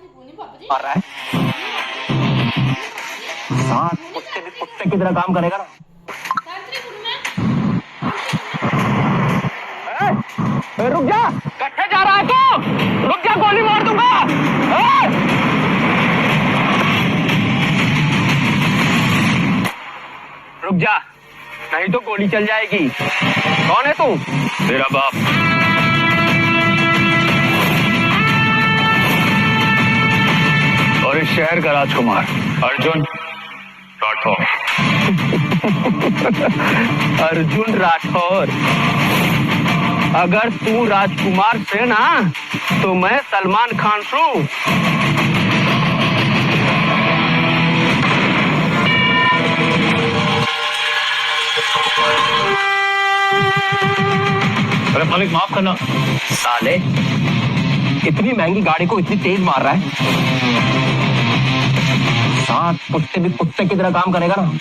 मार रहा है। साथ कुत्ते भी कुत्ते की तरह काम करेगा ना। रुक जा, कट्ठे जा रहा है तू, रुक जा, गोली मार दूंगा। रुक जा, नहीं तो गोली चल जाएगी। कौन है तू? तेरा बाप। और इस शहर का राजकुमार अर्जुन राठौर। अर्जुन राठौर, अगर तू राजकुमार से ना तो मैं सलमान खान हूँ। अरे मालिक माफ करना। साले, इतनी महंगी गाड़ी को इतनी तेज मार रहा है। साथ कुत्ते भी कुत्ते की तरह काम करेगा ना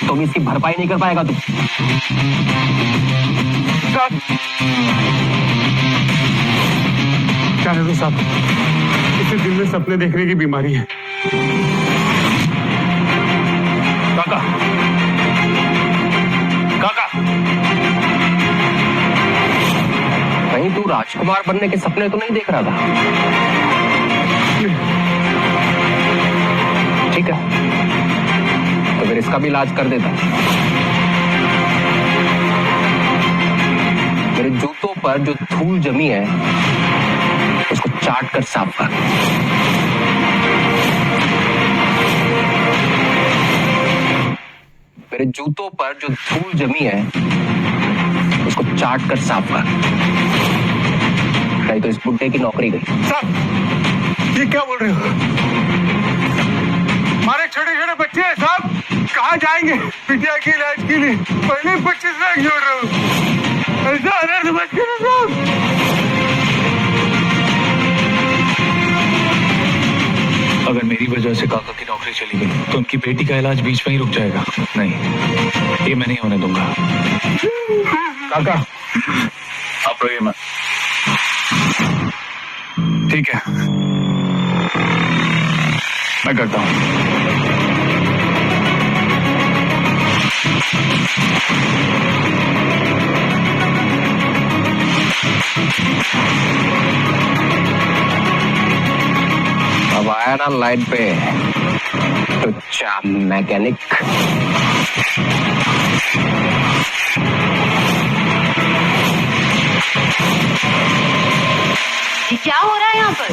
तो भी इसकी भरपाई नहीं कर पाएगा तू। क्या है तो साहब, इसे दिल में सपने देखने की बीमारी है। काका, काका, कहीं तू राजकुमार बनने के सपने तो नहीं देख रहा था? ठीक है, तो फिर इसका भी इलाज कर देता। मेरे जूतों पर जो धूल जमी है उसको चाट कर साफ कर। मेरे जूतों पर जो धूल जमी है उसको चाट कर साफ कर, नहीं तो इस बुड्ढे की नौकरी गई। साहब, ये क्या बोल रहे हो? हमारे छोटे छोटे बच्चे हैं साहब, कहाँ जाएंगे बिटिया के इलाज के लिए? पहले 25 लाख जोड़ रहा हूँ, ऐसा अनर्थ मत करो साहब। अगर मेरी वजह से काका की नौकरी चली गई तो उनकी बेटी का इलाज बीच में ही रुक जाएगा। नहीं, ये मैं नहीं होने दूंगा। काका, आप रोइए मत। ठीक है, मैं करता हूँ। अब आया ना लाइन पे तो चा मैकेनिक। ये क्या हो रहा है यहाँ पर?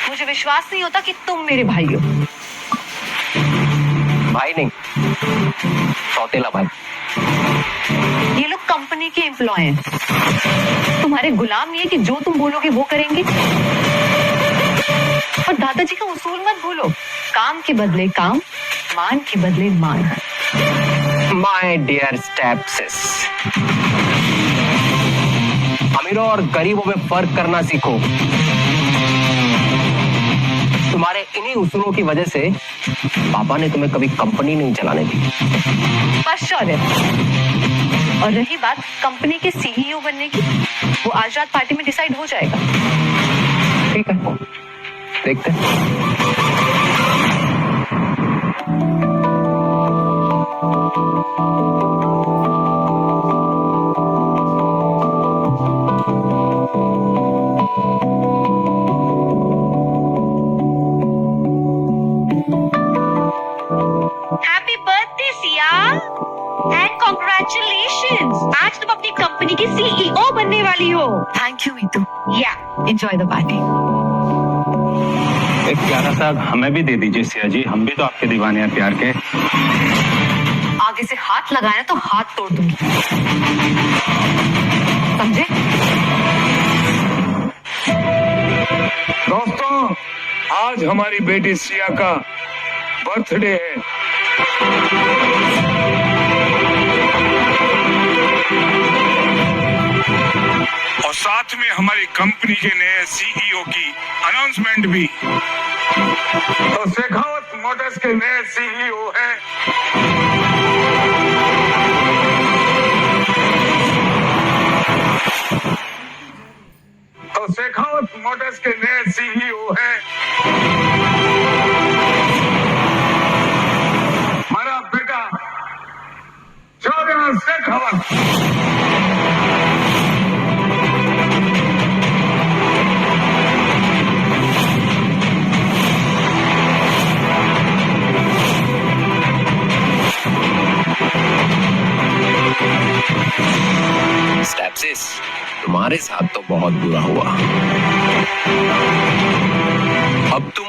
मुझे विश्वास नहीं होता कि तुम मेरे भाई हो। भाई नहीं, सौतेला भाई। ये लोग कंपनी के एम्प्लॉय हैं, तुम्हारे गुलाम नहीं है कि जो तुम बोलोगे वो करेंगे। और दादाजी का उसूल मत भूलो, काम के बदले काम, मान के बदले मान। माय डियर स्टेप्सिस, अमीरों और गरीबों में फर्क करना सीखो। तुम्हारे इन्हीं उसूलों की वजह से पापा ने तुम्हें कभी कंपनी नहीं चलाने दी। बस शौर्य। और रही बात कंपनी के सीईओ बनने की, वो आज रात पार्टी में डिसाइड हो जाएगा। ठीक है, देखते हैं। Happy birthday Siya and congratulations, आज तुम अपनी कंपनी की सीईओ बनने वाली हो। Thank you Meetu. या एंजॉय द पार्टी। एक प्यारा सा हमें भी दे दीजिए सिया जी, हम भी तो आपके दीवाने हैं प्यार के। आगे से हाथ लगाया तो हाथ तोड़ दूंगी, समझे? दोस्तों, आज हमारी बेटी सिया का बर्थडे है। और साथ में हमारी कंपनी के नए सीईओ की अनाउंसमेंट भी। तो शेखावत मोटर्स के नए सीईओ हैं शेखावत मोटर्स के नए सीईओ हैं हमारा बेटा शौर्य शेखावत। स्टेप्सिस, तुम्हारे साथ तो बहुत बुरा हुआ। अब तुम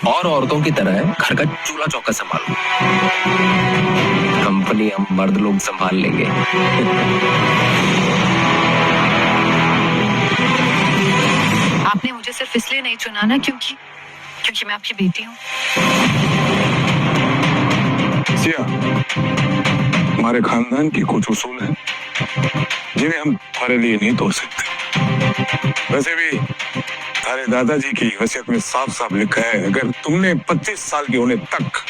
और औरतों की तरह घर का चूल्हा चौका संभालो। कंपनी हम मर्द लोग संभाल लेंगे। आपने मुझे सिर्फ इसलिए नहीं चुना ना क्योंकि मैं आपकी बेटी हूँ। सिया, हमारे खानदान की कुछ उसूल हैं जिन्हें हम तुम्हारे लिए नहीं तोड़ सकते। वैसे भी तुम्हारे दादाजी की वसीयत में साफ साफ लिखा है, अगर तुमने 25 साल के होने तक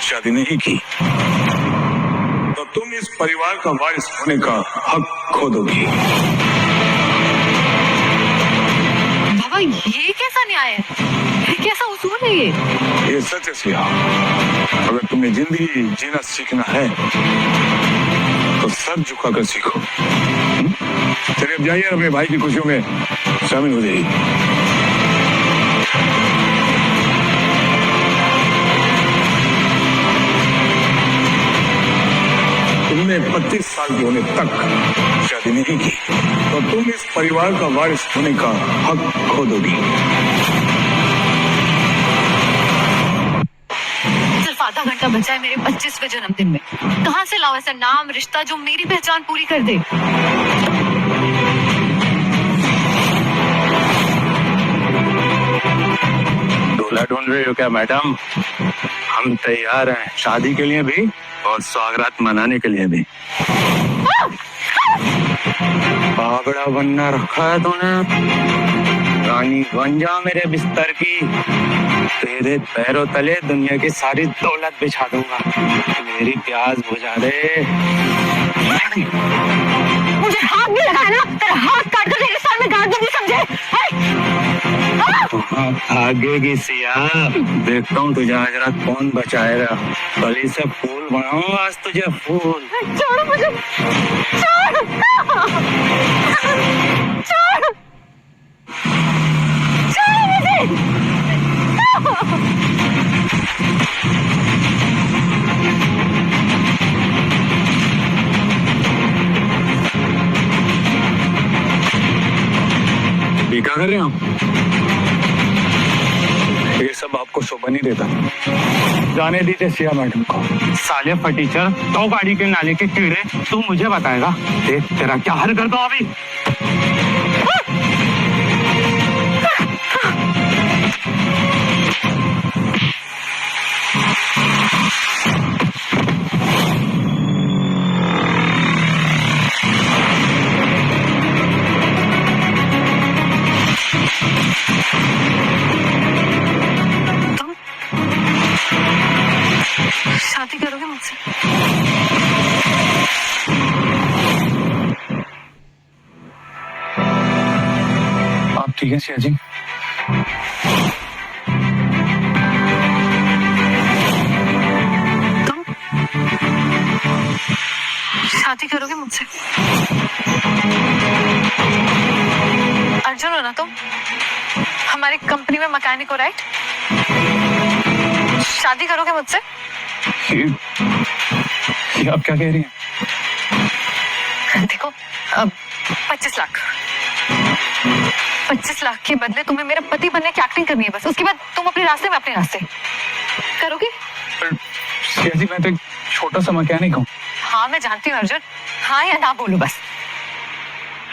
शादी नहीं की तो तुम इस परिवार का वारिस होने का हक खो दोगी। बाबा, ये कैसा न्याय है? ये कैसा उसूल है ये सच है सिया। अगर तुम्हें जिंदगी जीना सीखना है तो सर झुकाकर सीखो। चलिए अब जाइए, अपने भाई की खुशियों में शामिल हो जाइए। तुमने 25 साल के होने तक शादी नहीं की तो तुम इस परिवार का वारिस होने का हक खो दोगी। सिर्फ आधा घंटा बचा है मेरे 25वें जन्मदिन में। कहाँ से लाऊं ऐसा नाम रिश्ता जो मेरी पहचान पूरी कर दे? दूल्हा ढूंढ रही हो क्या मैडम? हम तैयार हैं शादी के लिए भी और स्वागत मनाने के लिए भी। बाबड़ा बनना रखा है तूने। रानी बन जा मेरे बिस्तर की। तेरे पैरों तले दुनिया की सारी दौलत बिछा दूंगा। मेरी प्यास बुझा दे। मुझे हाथ भी लगाया ना, तेरा हाथ काट कर तेरे सामने गाड़ दूंगी, समझे? भागेगी सिया, देखता हूँ तुझे आज रात कौन बचाएगा। कली से फूल बनाऊंगा आज तुझे फूल। छोड़ मुझे, छोड़, छोड़, छोड़ मुझे। क्या कर रहे हैं आप? ये सब आपको शोभा नहीं देता। जाने दीजिए सिया मैडम को। साले फटीचर, तो गाड़ी के नाले के कीड़े, तू मुझे बताएगा। देख तेरा क्या हल करता हूँ अभी। शादी करोगे मुझसे? आप ठीक है सिया जी? तुम शादी करोगे मुझसे? अर्जुन हो ना तुम? हमारी कंपनी में मैकेनिक हो, राइट? शादी करोगे मुझसे? ये आप क्या कह रही हैं? देखो, 25 लाख 25 लाख के बदले तुम्हें मेरा पति बनने की एक्टिंग करनी है बस। उसके बाद तुम अपने रास्ते में अपने रास्ते करोगे? सिया जी, मैं तो एक छोटा सा मैकेनिक हूँ। हाँ मैं जानती हूँ अर्जुन, हाँ या ना बोलो बस।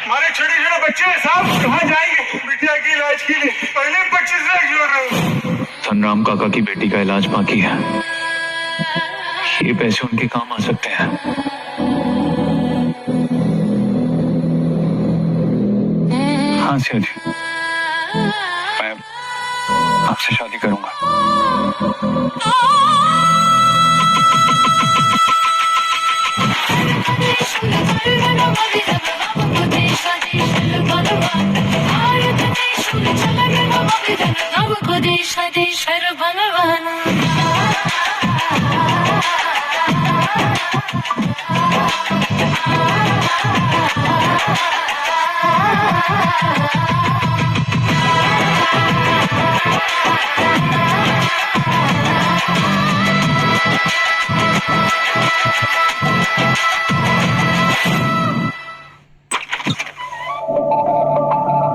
हमारे छोटे छोटे बच्चे साहब कहाँ जाएंगे बिटिया के इलाज के लिए? पहले 25 लाख जोड़ रहे हो। धनराम काका की बेटी का इलाज बाकी है। ये पैसे उनके काम आ सकते हैं। हाँ सिया जी, मैं आपसे शादी करूंगा।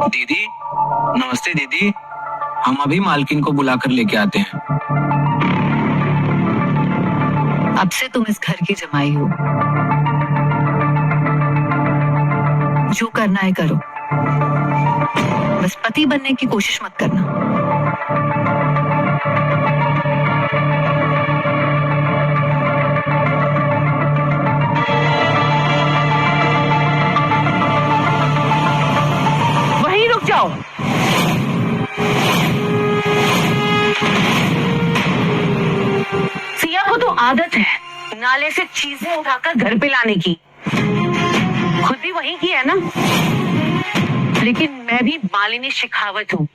दीदी, नमस्ते दीदी, हम अभी मालकिन को बुलाकर लेके आते हैं। अब से तुम इस घर की जमाई हो, जो करना है करो, बस पति बनने की कोशिश मत करना। वहीं रुक जाओ। सिया को तो आदत है नाले से चीजें उठाकर घर पे लाने की, खुद भी वही की है ना। लेकिन मैं भी मालिनी शेखावत हूँ,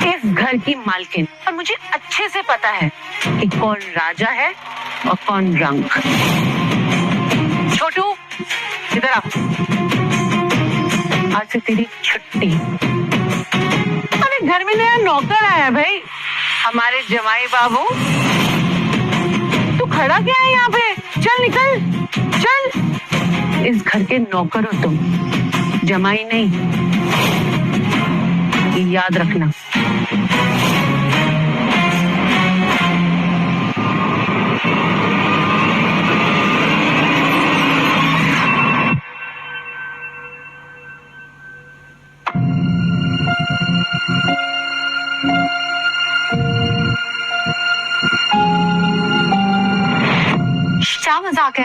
इस घर की मालकिन, और मुझे अच्छे से पता है कि कौन राजा है और कौन रंक। छोटू इधर आ, आज से तेरी छुट्टी। अरे घर में नया नौकर आया है भाई, हमारे जमाई बाबू। तू खड़ा क्या है यहाँ पे? चल निकल, चल। इस घर के नौकर हो तुम, जमाई नहीं, ये याद रखना। क्या मजाक है?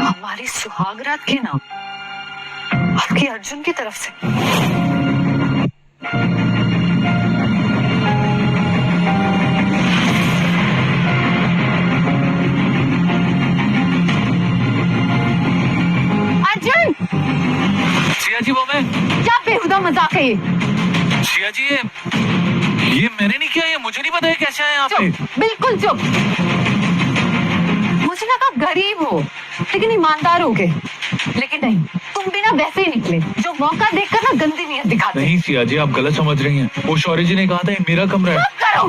हमारी सुहागरात के नाम आपके अर्जुन की तरफ से। अर्जुन! सिया जी, वो मैं। क्या बेहुदा मजाक है ये? सिया जी, ये मैंने नहीं किया, ये मुझे नहीं पता है कैसे आए यहाँ पे। चुप, बिल्कुल चुप। मुझे लगा गरीब हो लेकिन ईमानदार हो गए, लेकिन नहीं, तुम भी ना वैसे ही निकले जो मौका देखकर ना गंदी नीयत दिखाते। नहीं सिया जी, आप गलत समझ रही हैं। वो शौर्य जी ने कहा था ये मेरा कमरा है। चुप करो।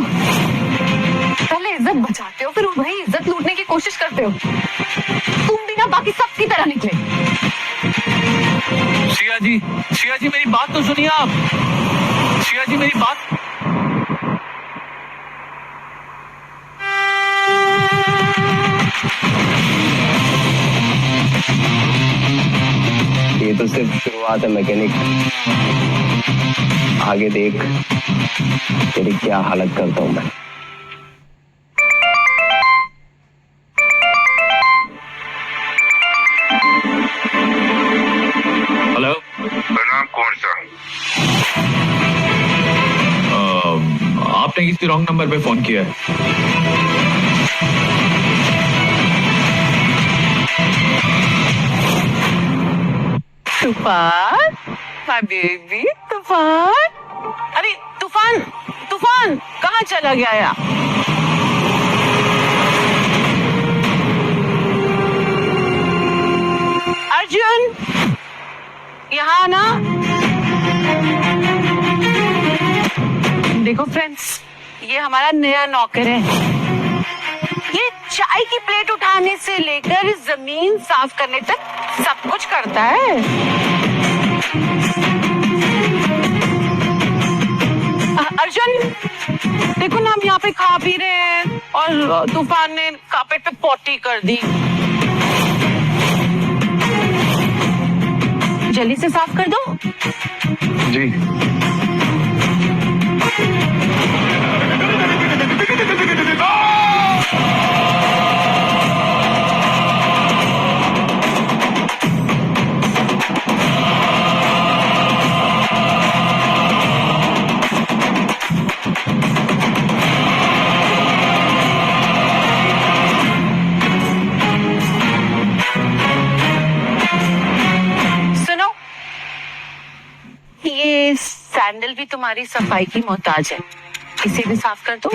पहले इज्जत बचाते हो, फिर वही इज्जत लूटने की कोशिश करते हो। तुम भी ना बाकी सबकी तरह निकले। सिया जी मेरी बात तो सुनिए आप। सिया जी मेरी बात। ये तो सिर्फ शुरुआत है मैकेनिक, आगे देख तेरी क्या हालत करता हूं मैं। हेलो, नाम कौन सा? आपने किसी रॉन्ग नंबर पे फोन किया है। तूफान, माय बेबी तूफान। अरे तूफान, तूफान कहाँ चला गया यार? अर्जुन, यहाँ ना। देखो फ्रेंड्स, ये हमारा नया नौकर है। ये चाय की प्लेट उठाने से लेकर जमीन साफ करने तक सब कुछ करता है। अर्जुन देखो ना, हम यहाँ पे खा पी रहे हैं और तूफान ने कारपेट पे पॉटी कर दी। जल्दी से साफ कर दो। जी। सुनो, ये सैंडल भी तुम्हारी सफाई की मोहताज है, इसे भी साफ कर दो।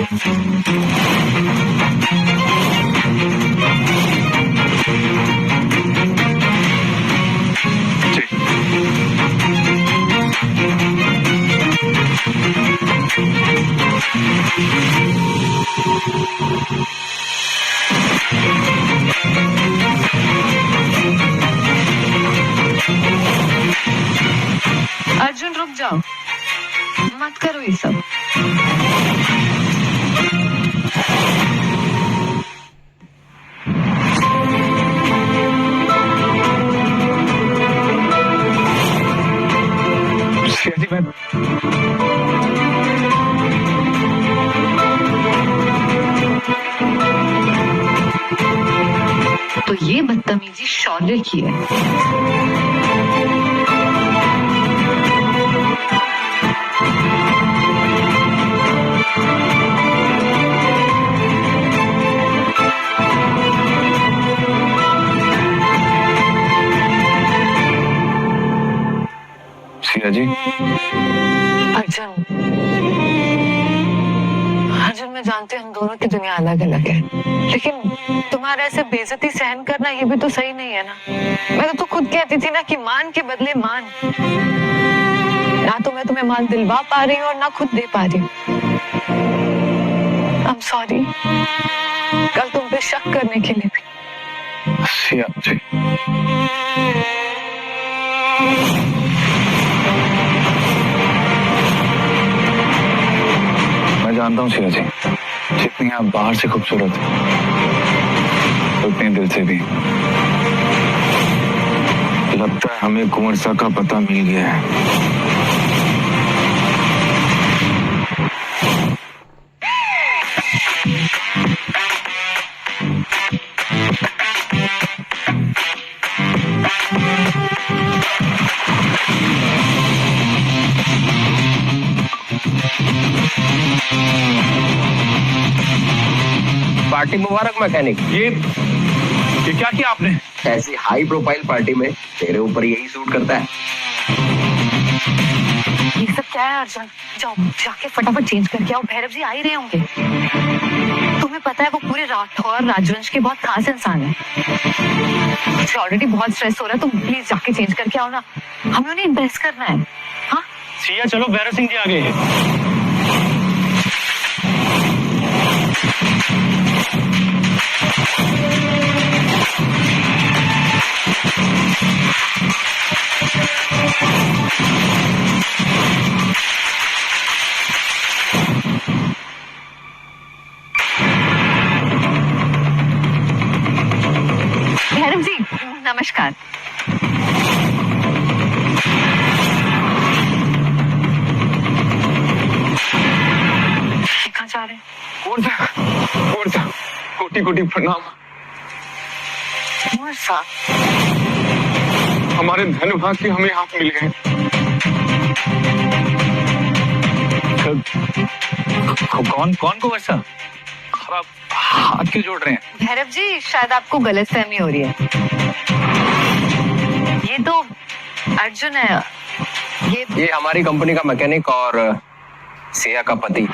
अर्जुन रुक जाओ, मत करो ये सब। सिया जी, मैं तो ये बदतमीजी शौर्य की है। सिया जी, अर्जुन, अर्जुन मैं जानती हूँ हम दोनों की दुनिया अलग अलग है, लेकिन तुम्हारा ऐसे बेइज्जती सहन करना ये भी तो सही नहीं है ना। मैं तो खुद कहती थी ना कि मान के बदले मान। ना तो मैं तुम्हें मान दिलवा पा रही हूँ और ना खुद दे पा रही हूँ। आई एम सॉरी, कल तुम पे शक करने के लिए भी। सिया जी, मैं जानता हूँ सिया जी, जितनी आप बाहर से खूबसूरत हैं, उतनी दिल से भी। लगता है हमें कुंवर सा का पता मिल गया है। पार्टी मुबारक मैकेनिक। ये क्या किया आपने? ऐसी हाई प्रोफाइल पार्टी में तेरे ऊपर यही सूट करता है। ये सब क्या है अर्जुन? जाओ जाके फटाफट चेंज करके आओ, भैरव जी आ ही रहे होंगे। तुम्हें पता है वो पूरे राठौर राजवंश के बहुत खास इंसान है। मुझे ऑलरेडी बहुत स्ट्रेस हो रहा है, तुम प्लीज जाके चेंज करके आओ ना, हमें उन्हें इम्प्रेस करना है। हाँ सिया, चलो भैरव सिंह जी आ गए हैं। भैरव जी नमस्कार। कहाँ जा रहे हैं? कौन सा कोटि कोटि प्रणाम। कुंवर सा, हमारे धन भाग के हमें हाथ मिल गए। कौन को वैसा? आप हाथ क्यों जोड़ रहे हैं? भैरव जी शायद आपको गलतफहमी हो रही है। ये तो अर्जुन है, ये हमारी कंपनी का मैकेनिक और सिया का पति।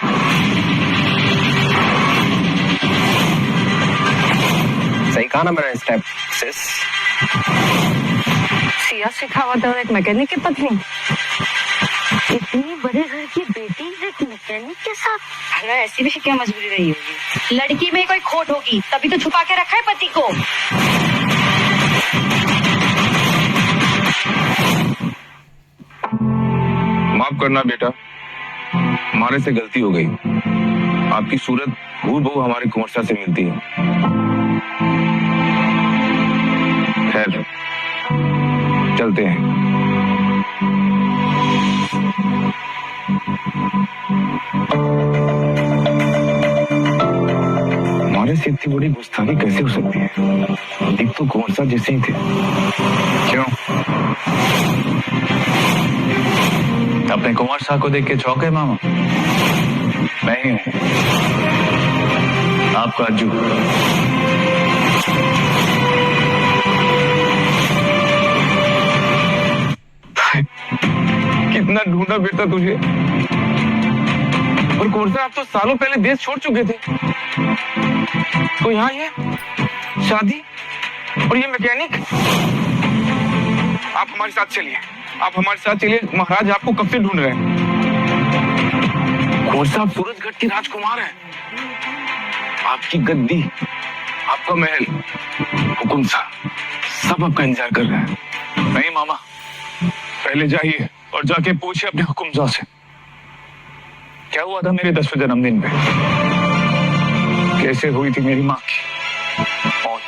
सही कहा ना मैंने स्टेप सिस? सिया शेखावत और एक मैकेनिक की पत्नी। इतनी बड़े घर की बेटी एक मैकेनिक के साथ? अरे ऐसी भी क्या मजबूरी रही होगी? लड़की में कोई खोट होगी, तभी तो छुपा के रखा है पति को। माफ करना बेटा, हमारे से गलती हो गई। आपकी सूरत हूबहू हमारे कुंवर से मिलती है। खैर चलते हैं। हमारे से इतनी बड़ी गुस्ताखी कैसे हो सकती है? दिख तो कुंवर साहब जैसे ही थे। क्यों? अपने कुंवर साहब को देख के चौंके मामा? नहीं, आपका अज्जू। कितना ढूंढा बेटा तुझे, और कुंवर साहब तो सालों पहले देश छोड़ चुके थे। तो यहाँ ये शादी और ये मैकेनिक। आप हमारे साथ चलिए, आप हमारे साथ चलिए, महाराज आपको कब से ढूंढ रहे हैं। कुंवर साहब सूरजगढ़ के राजकुमार हैं। आपकी गद्दी, आपका महल, हुकुम साहब सब आपका इंतजार कर रहे हैं। नहीं मामा, पहले जाइए और जाके पूछिए अपने हुकुमजा से क्या हुआ था मेरे 10वें जन्मदिन पे? कैसे हुई थी मेरी माँ की मौत।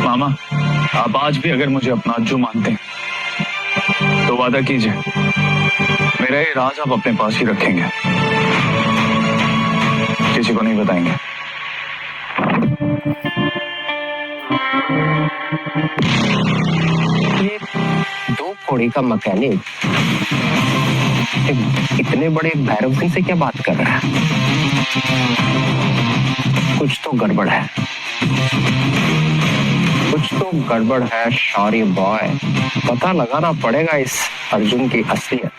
मामा, आप आज भी अगर मुझे अपना अज्जू मानते हैं तो वादा कीजिए मेरा ये राज आप अपने पास ही रखेंगे, किसी को नहीं बताएंगे। ये 2 कौड़ी का मैकेनिक इतने बड़े भैरव सिंह से क्या बात कर रहा है? कुछ तो गड़बड़ है, कुछ तो गड़बड़ है शौर्य बॉय। पता लगाना पड़ेगा इस अर्जुन की असलियत।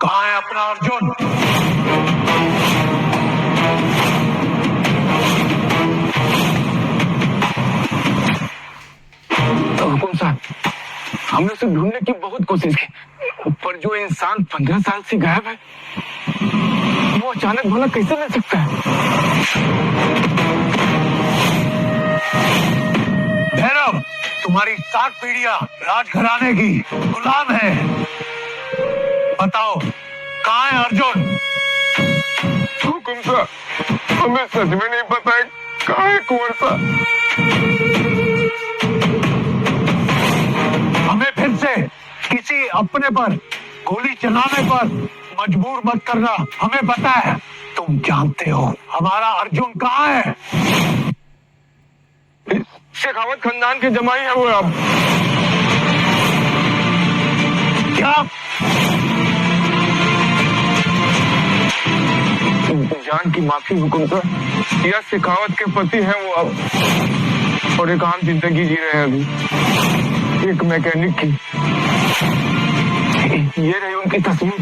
कहाँ है अपना अर्जुन? हुकुम साहब, हमने उसे ढूंढने की बहुत कोशिश की, पर जो इंसान 15 साल से गायब है वो अचानक भला कैसे मिल सकता है? भैरव, तुम्हारी 7 पीढ़ियां राजघराने की गुलाम है। बताओ कहाँ है अर्जुन? हुकुम साहब, हमें सच में नहीं पता है कहाँ है कुंवर साहब। हमें फिर से किसी अपने पर गोली चलाने पर मजबूर मत करना। हमें पता है, तुम जानते हो हमारा अर्जुन कहाँ है। शेखावत खानदान के जमाई है वो। अब क्या? जान की माफी हुकुम साहब, यह शेखावत के पति हैं वो अब, और एक आम जिंदगी जी रहे हैं अभी, एक मैकेनिक की। ये रही उनकी तस्वीर।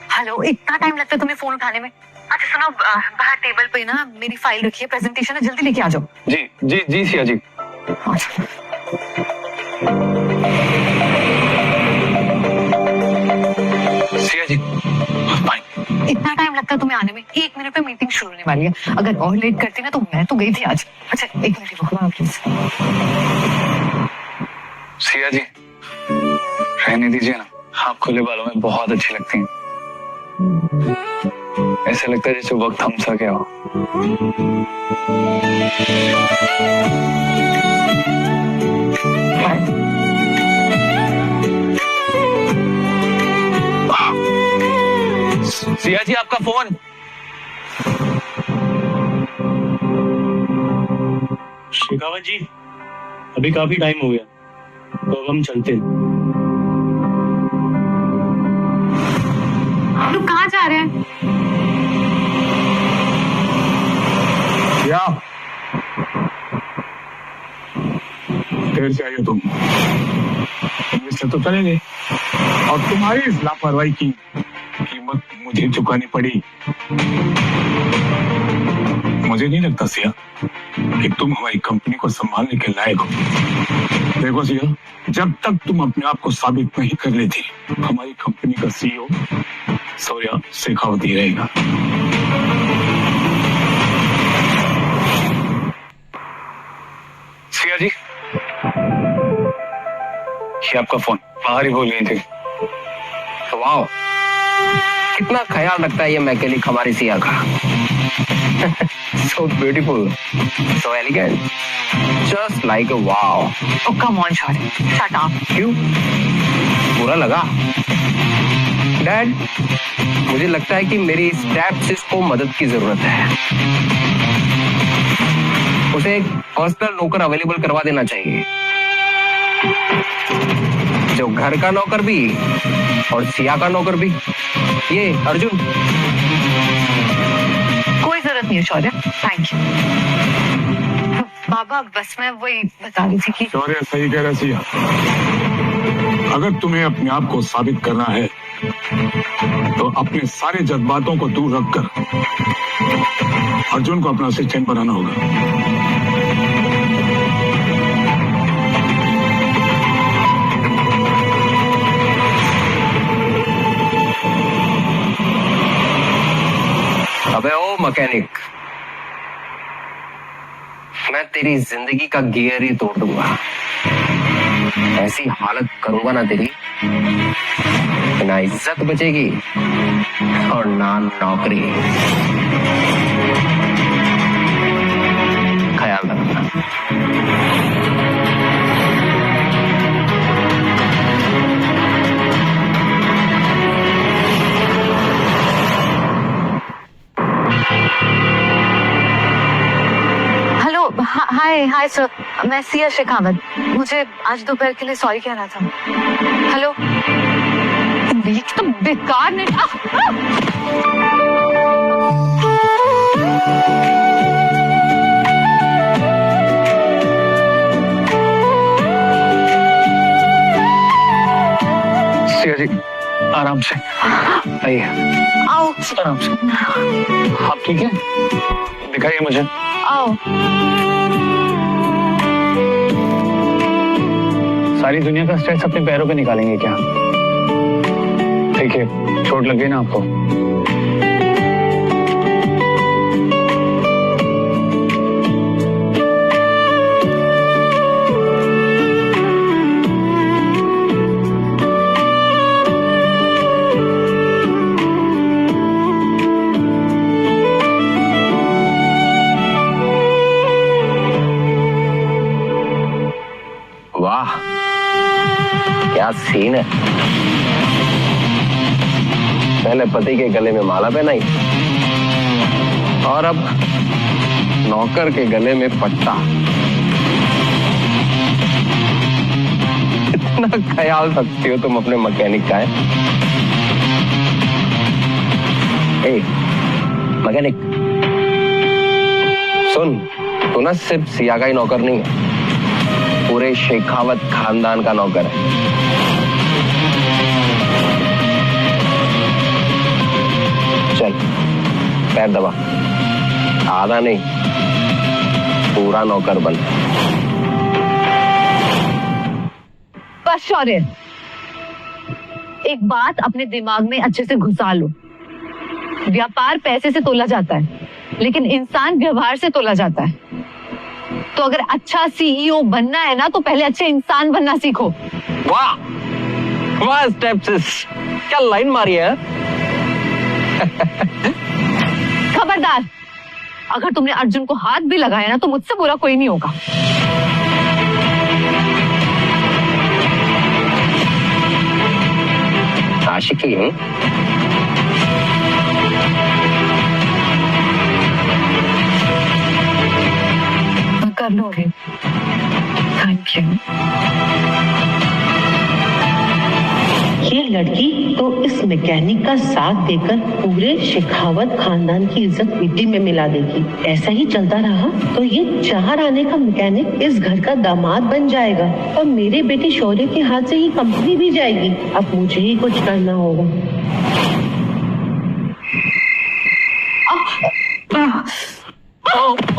हेलो, इतना टाइम लगता है तुम्हें फोन उठाने में? अच्छा सुनो, बाहर टेबल पे ना मेरी फाइल रखी है, प्रेजेंटेशन है, जल्दी लेके आ जाओ। जी जी जी सिया जी। सिया जी, इतना टाइम लगता है तुम्हें आने में? 1 मिनट में मीटिंग शुरू होने वाली है। अगर और लेट करती ना तो मैं तो गई थी आज। अच्छा 1 मिनट रुको प्लीज। सिया जी, रहने दीजिए ना, आप खुले बालों में बहुत अच्छी लगती हैं। ऐसा लगता है जैसे वक्त हम सा गया हो। सिया जी, आपका फोन। शेखावत जी, अभी काफी टाइम हो गया, तो अब हम चलते हैं। लोग कहाँ जा रहे हैं? क्या देर से आई हो तुम? इससे तो चले गए, और तुम्हारी इस लापरवाही की कीमत मुझे चुकानी पड़ी। मुझे नहीं लगता सिया कि तुम हमारी कंपनी को संभालने के लायक हो। देखो सिया, जब तक तुम अपने आप को साबित नहीं कर लेती, हमारी कंपनी का सीईओ सूर्या शेखावत ही रहेगा। सिया जी, ये आपका फोन, बाहर ही भूल गई थी। वाह, कितना ख्याल रखता है ये मैकेनिक हमारी सिया का। So beautiful, so elegant, just like a wow. Oh come on, Shaurya, shut up. क्यों? बुरा लगा? डैड, मुझे लगता है कि मेरी स्टेप्सिस को मदद की जरूरत है। उसे एक पर्सनल नौकर अवेलेबल करवा देना चाहिए, जो घर का नौकर भी और सिया का नौकर भी। ये अर्जुन। कोई जरूरत नहीं है शौर्य, थैंक यू। बाबा बस मैं वही बता रही थी कि शौर्य सही कह रहा सिया, अगर तुम्हें अपने आप को साबित करना है तो अपने सारे जज्बातों को दूर रखकर अर्जुन को अपना असिस्टेंट बनाना होगा। अबे ओ मैकेनिक, मैं तेरी जिंदगी का गियर ही तोड़ दूंगा। ऐसी हालत करूंगा ना तेरी, ना इज्जत बचेगी और ना नौकरी। ख्याल रखना। हाय हाय सर, मैं सिया शेखावत। मुझे आज दोपहर के लिए सॉरी कहना था। हेलो, तो बेकार नेट। सिया जी, आराम से आइए। आओ आराम से। आप ठीक है? दिखाइए मुझे। आओ। सारी दुनिया का स्ट्रेस अपने पैरों पे निकालेंगे क्या? ठीक है, चोट लग गई ना आपको? वाह, क्या सीन है। पहले पति के गले में माला पहनाई और अब नौकर के गले में पट्टा। इतना ख्याल रखती हो तुम अपने मैकेनिक का है? ए, मैकेनिक सुन, तू ना सिर्फ सिया का ही नौकर नहीं है, पूरे शेखावत खानदान का नौकर है। चल, पैर दबा। आधा नहीं, पूरा नौकर बन। बस शौर्य, एक बात अपने दिमाग में अच्छे से घुसा लो। व्यापार पैसे से तोला जाता है, लेकिन इंसान व्यवहार से तोला जाता है। तो अगर अच्छा सीईओ बनना है ना, तो पहले अच्छे इंसान बनना सीखो। वाह वाह स्टेप्सिस, क्या लाइन मारी है। खबरदार, अगर तुमने अर्जुन को हाथ भी लगाया ना, तो मुझसे बुरा कोई नहीं होगा। आशिकी हूं। कर लोगे, थैंक यू। ये लड़की तो इस मैकेनिक का साथ देकर पूरे शेखावत खानदान की इज्जत मिट्टी में मिला देगी। ऐसा ही चलता रहा तो ये 4 आने का मैकेनिक इस घर का दामाद बन जाएगा और मेरे बेटे शौर्य के हाथ से ही कंपनी भी जाएगी। अब मुझे ही कुछ करना होगा।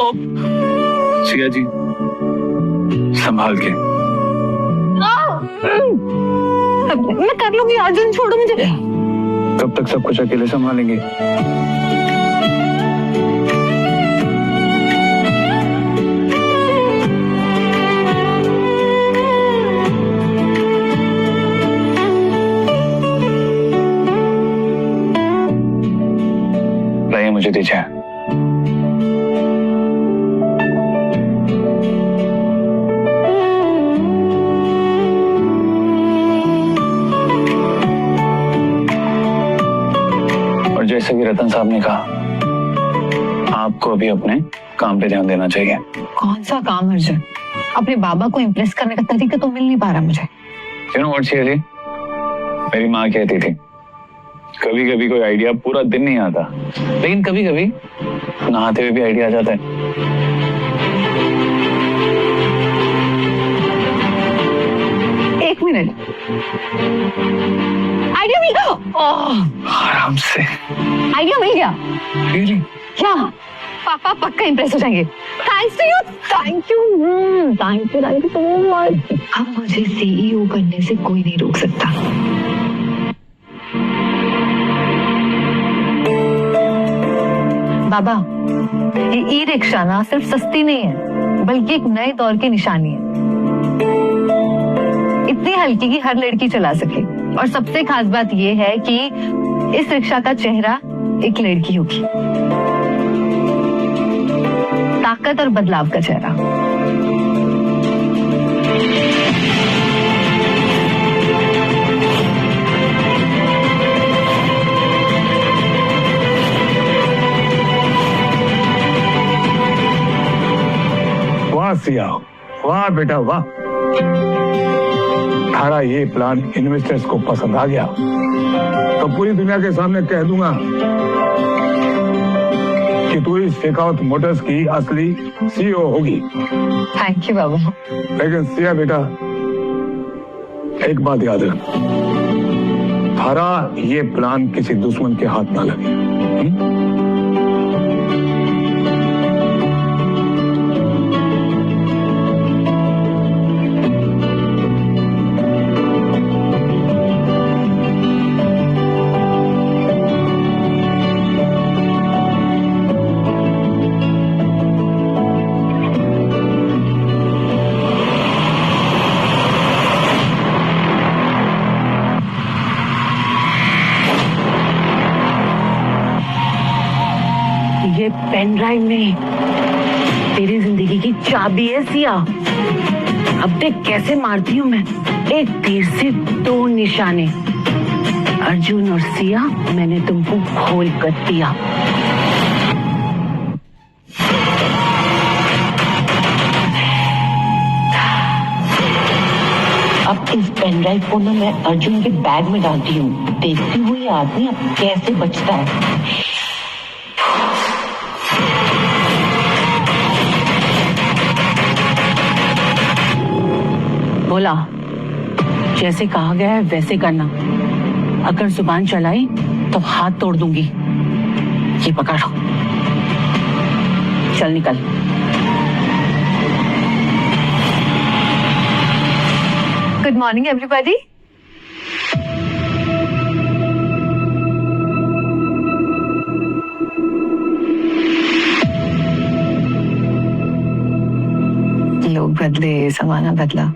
सिया जी संभाल के। मैं कर लूंगी अर्जुन, छोड़ो मुझे। कब तक सब कुछ अकेले संभालेंगे? लाइए मुझे दीजिए। जैसे कि रतन साहब ने कहा, आपको अभी अपने काम पे ध्यान देना चाहिए। कौन सा काम अर्जुन? अपने बाबा को इम्प्रेस करने का तरीका तो मिल नहीं पा रहा मुझे। You know what, Siya ji, मेरी माँ कहती थी कभी कभी कोई आइडिया पूरा दिन नहीं आता, लेकिन कभी कभी नहाते हुए भी आइडिया आ जाता है। एक मिनट, आइडिया मिल गया। आराम से। आइडिया मिल गया। Really? क्या पापा पक्का इम्प्रेस हो जाएंगे। Thanks to you, thank you, thank you so much. अब मुझे सीईओ बनने से कोई नहीं रोक सकता। बाबा, ये ई रिक्शा ना सिर्फ सस्ती नहीं है, बल्कि एक नए दौर की निशानी है। इतनी हल्की कि हर लड़की चला सके, और सबसे खास बात ये है कि इस रिक्शा का चेहरा एक लड़की होगी। ताकत और बदलाव का चेहरा। वाह सिया, वाह बेटा वाह। थारा ये प्लान इन्वेस्टर्स को पसंद आ गया तो पूरी दुनिया के सामने कह दूंगा कि तू इस शेखावत मोटर्स की असली सीईओ होगी। थैंक यू बाबा। लेकिन सिया बेटा, एक बात याद रख, थारा ये प्लान किसी दुश्मन के हाथ ना लगे। ये पेन ड्राइव में तेरी जिंदगी की चाबी है सिया। अब देख कैसे मारती हूँ मैं, एक तीर से दो निशाने। अर्जुन और सिया, मैंने तुमको खोल कर दिया। अब इस पेन ड्राइव को ना मैं अर्जुन के बैग में डालती हूँ। देखती हूँ ये आदमी अब कैसे बचता है। बोला, जैसे कहा गया है वैसे करना। अगर जुबान चलाई तो हाथ तोड़ दूंगी। ये पकड़ो, चल निकल। Good morning everybody. लोग बदले, जमाना बदला,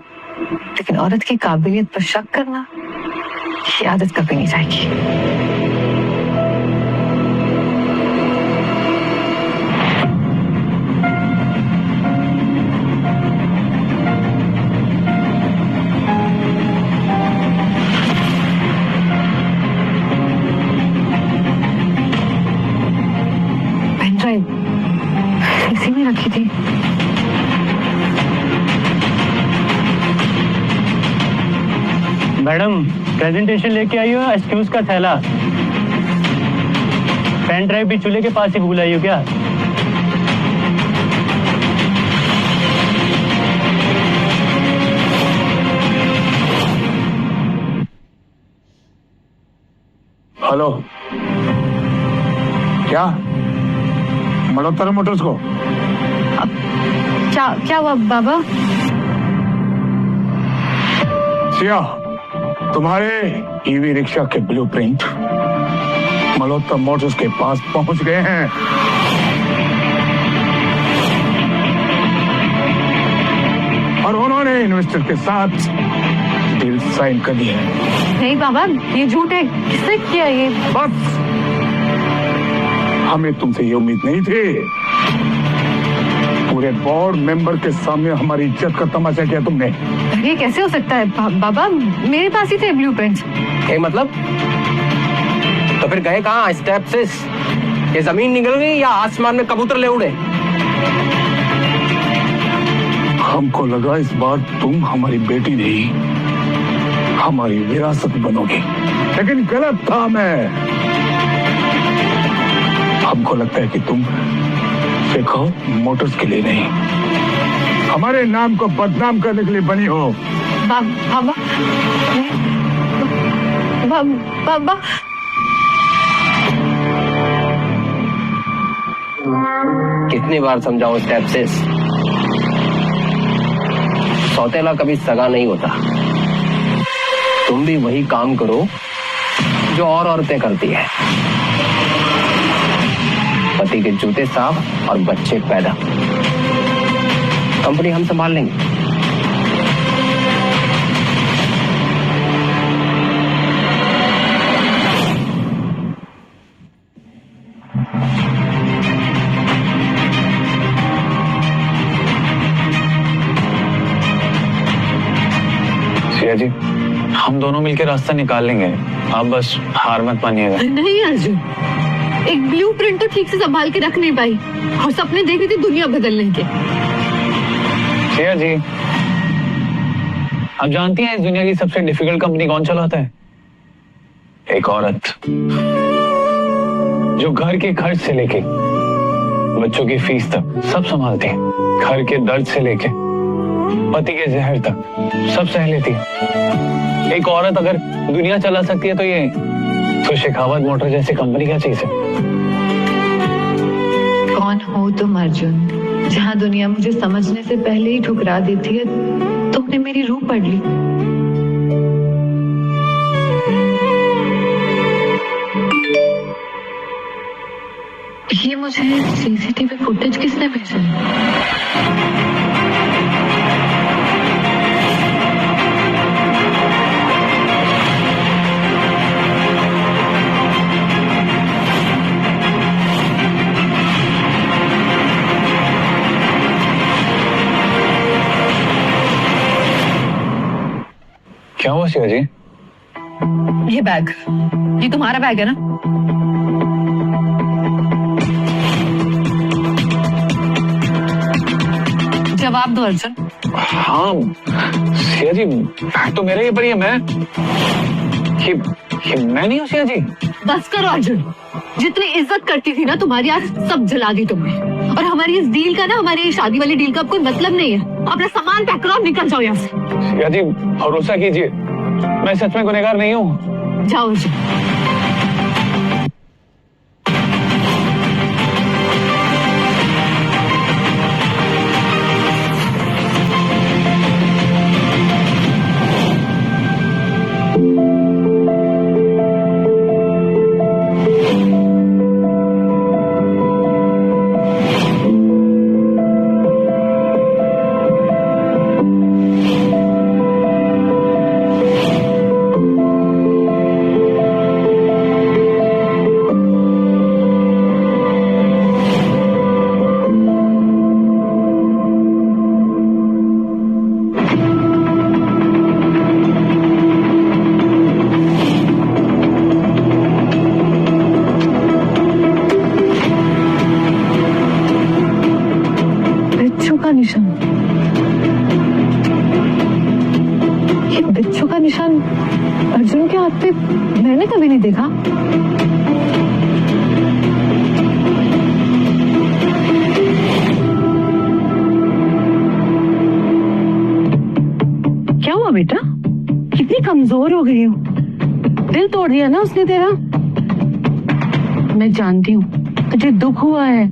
लेकिन औरत की काबिलियत पर शक करना, ये आदत कभी नहीं जाएगी। पेन ड्राइव इसी में रखी थी। मैडम, प्रेजेंटेशन लेके आई हो, एक्सक्यूज का थैला। पेन ड्राइव भी चूल्हे के पास ही भूल आई हो क्या? हेलो, क्या मल्होत्रा मोटर्स को? क्या हुआ बाबा? सिया, तुम्हारे ईवी रिक्शा के ब्लूप्रिंट मल्होत्रा मोटर्स के पास पहुंच गए हैं। और उन्होंने इन्वेस्टर के साथ डील साइन कर दी है। नहीं बाबा, ये झूठ है। किसने किया ये? बस, हमें तुमसे ये उम्मीद नहीं थी। पूरे बोर्ड मेंबर के सामने हमारी इज्जत का तमाशा किया तुमने। ये कैसे हो सकता है बाबा? मेरे पास ही थे ब्लूप्रिंट्स। मतलब तो फिर गए कहाँ स्टेप से? ये जमीन निकल गई या आसमान में कबूतर ले उड़े? हमको लगा इस बार तुम हमारी बेटी नहीं, हमारी विरासत बनोगी, लेकिन गलत था मैं। हमको लगता है कि तुम शेखर मोटर्स के लिए नहीं, हमारे नाम को बदनाम करने के लिए बनी हो। बाबा बाबा कितनी बार समझाऊं स्टेप से? सौतेला कभी सगा नहीं होता। तुम भी वही काम करो जो और औरतें करती हैं। पति के जूते साफ और बच्चे पैदा। कंपनी हम संभाल लेंगे। सिया जी, हम दोनों मिलकर रास्ता निकाल लेंगे, आप बस हार मत मानिएगा। नहीं अर्जुन, एक ब्लूप्रिंट तो ठीक से संभाल के रख नहीं पाई और सपने देख रही थी दुनिया बदलने के। सिया जी, आप जानती हैं इस दुनिया की सबसे डिफिकल्ट कंपनी कौन चलाता है? एक औरत, जो घर के खर्च से लेके बच्चों की फीस तक सब संभालती है। घर के दर्द से लेके पति के जहर तक सब सह लेती है। एक औरत अगर दुनिया चला सकती है तो शेखावत मोटर जैसी कंपनी क्या चीज है? कौन हो तुम अर्जुन? जहाँ दुनिया मुझे समझने से पहले ही ठुकरा देती है, तुमने मेरी रूह पढ़ ली। ये मुझे सीसीटीवी फुटेज किसने भेजा है? क्या हुआ सिया जी? ये बैग, ये तुम्हारा बैग है ना? जवाब दो अर्जुन। हाँ सिया जी, बैग तो मेरा ही, पर ये मैं नहीं हूँ सिया जी। बस करो अर्जुन, जितनी इज्जत करती थी ना तुम्हारी, आज सब जला दी तुमने। और हमारी इस डील का ना, हमारी शादी वाली डील का अब कोई मतलब नहीं है। अपना सामान पैक करो और निकल जाओ यहाँ से। सिया जी भरोसा कीजिए, मैं सच में गुनहगार नहीं हूँ। जाओ अर्जुन। निशान, ये बिच्छू का निशान अर्जुन के हाथ पे मैंने कभी नहीं देखा। क्या हुआ बेटा? कितनी कमजोर हो गई हो? दिल तोड़ दिया ना उसने तेरा? मैं जानती हूँ तुझे दुख हुआ है,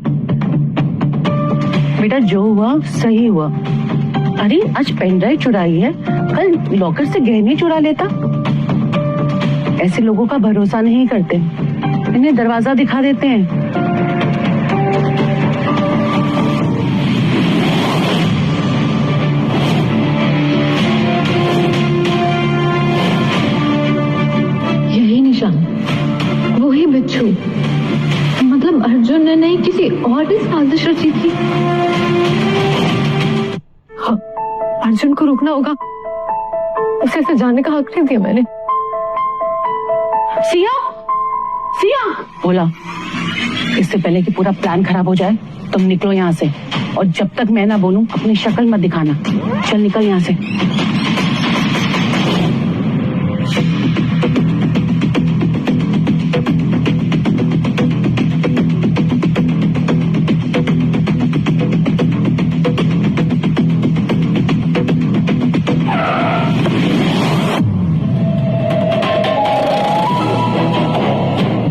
बेटा जो हुआ सही हुआ। अरे आज पेन ड्राइव चुराई है, कल लॉकर से गहने चुरा लेता। ऐसे लोगों का भरोसा नहीं करते, इन्हें दरवाजा दिखा देते हैं। यही निशान, वही बिच्छू। मतलब अर्जुन ने नहीं, किसी और ने साजिश रची थी। हाँ, अर्जुन को रुकना होगा, उसे ऐसे जाने का हक नहीं दिया मैंने। सिया, सिया बोला, इससे पहले कि पूरा प्लान खराब हो जाए तुम निकलो यहाँ से, और जब तक मैं ना बोलूं अपनी शक्ल मत दिखाना। चल निकल यहाँ से।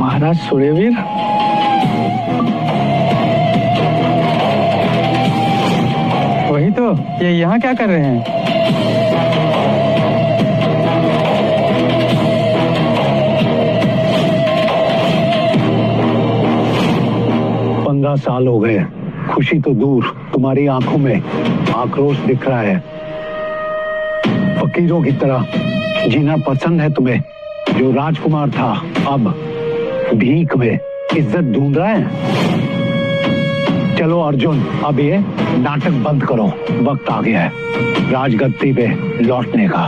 महाराज सूर्यवीर, वही तो, ये यहाँ क्या कर रहे हैं? 15 साल हो गए, खुशी तो दूर, तुम्हारी आंखों में आक्रोश दिख रहा है। फकीरों की तरह जीना पसंद है तुम्हें। जो राजकुमार था अब भीख में इज्जत ढूंढ रहा है। चलो अर्जुन, अब ये नाटक बंद करो, वक्त आ गया है राजगद्दी पे लौटने का।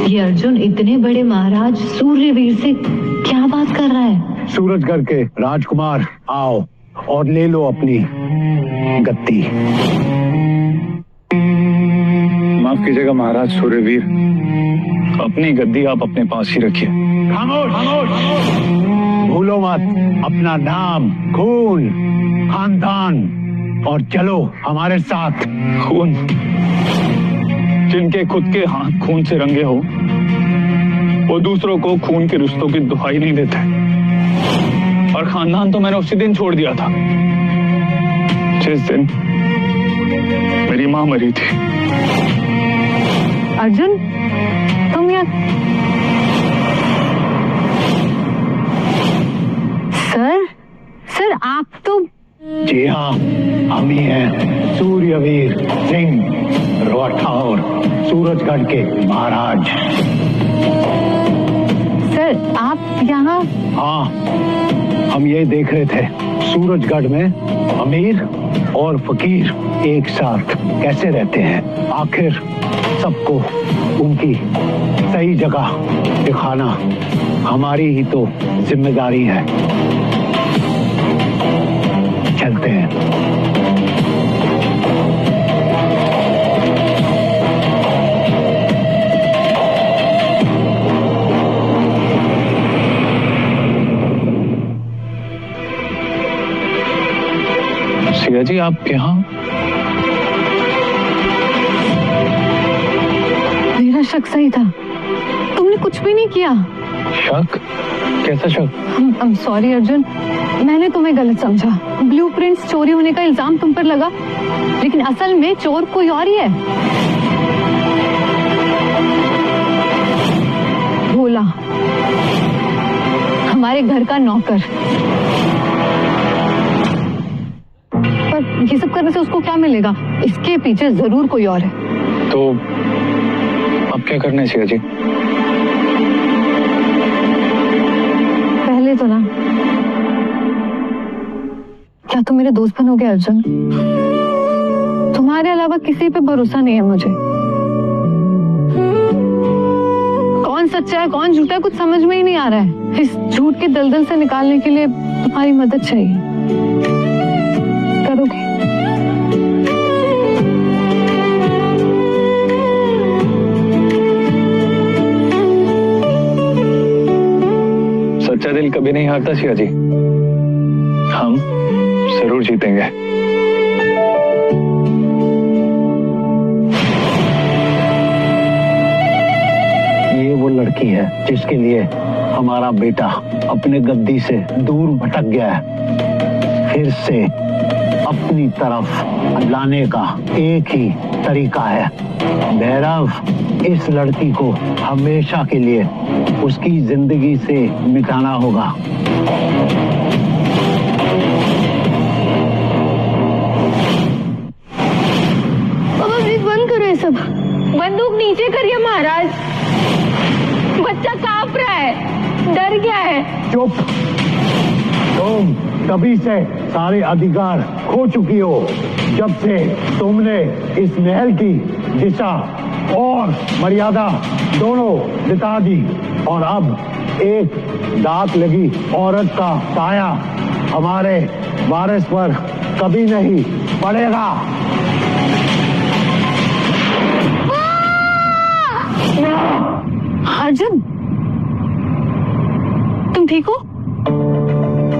ये अर्जुन इतने बड़े महाराज सूर्यवीर से क्या बात कर रहा है? सूरजगढ़ के राजकुमार आओ और ले लो अपनी गद्दी। माफ कीजिएगा महाराज सूर्यवीर, अपनी गद्दी आप अपने पास ही रखिए। खामोश, भूलो मत अपना नाम, खून, खानदान, और चलो हमारे साथ। खून? जिनके खुद के हाथ खून से रंगे हो, वो दूसरों को खून के रिश्तों की दुहाई नहीं देते। और खानदान तो मैंने उसी दिन छोड़ दिया था जिस दिन मेरी मां मरी थी। अर्जुन, तुम यहाँ? सर आप तो? जी हाँ, हम ही हैं सूर्यवीर सिंह राठौर, सूरजगढ़ के महाराज। सर आप यहाँ? हाँ, हम ये देख रहे थे सूरजगढ़ में अमीर और फकीर एक साथ कैसे रहते हैं। आखिर सबको उनकी सही जगह दिखाना हमारी ही तो जिम्मेदारी है। चलते हैं। सिया जी, आप यहाँ? मेरा शक सही था, तुमने कुछ भी नहीं किया। शक? कैसा शक? I'm sorry अर्जुन, मैंने तुम्हें गलत समझा। ब्लूप्रिंट्स चोरी होने का इल्जाम तुम पर लगा, लेकिन असल में चोर कोई और ही है। भोला, हमारे घर का नौकर। पर ये सब करने से उसको क्या मिलेगा? इसके पीछे जरूर कोई और है। तो अब क्या करना है सिया जी? पहले तो ना, क्या तुम मेरे दोस्त बनोगे अर्जुन? तुम्हारे अलावा किसी पे भरोसा नहीं है मुझे। कौन सच्चा है कौन झूठा है कुछ समझ में ही नहीं आ रहा है। इस झूठ के दलदल से निकालने के लिए तुम्हारी मदद चाहिए। करोगे? सच्चा दिल कभी नहीं हारता सिया जी, हम जरूर जीतेंगे। ये वो लड़की है जिसके लिए हमारा बेटा अपने गद्दी से दूर भटक गया है। फिर से अपनी तरफ लाने का एक ही तरीका है भैरव, इस लड़की को हमेशा के लिए उसकी जिंदगी से मिटाना होगा। बाबा प्लीज बंद करो ये सब, बंदूक नीचे करिए महाराज, बच्चा कांप रहा है, डर गया है। चुप, तुम तभी से सारे अधिकार खो चुकी हो जब से तुमने इस महल की दिशा और मर्यादा दोनों बिता दी, और अब एक दांत लगी औरत का साया हमारे वारिस पर कभी नहीं पड़ेगा। अर्जुन, तुम ठीक हो?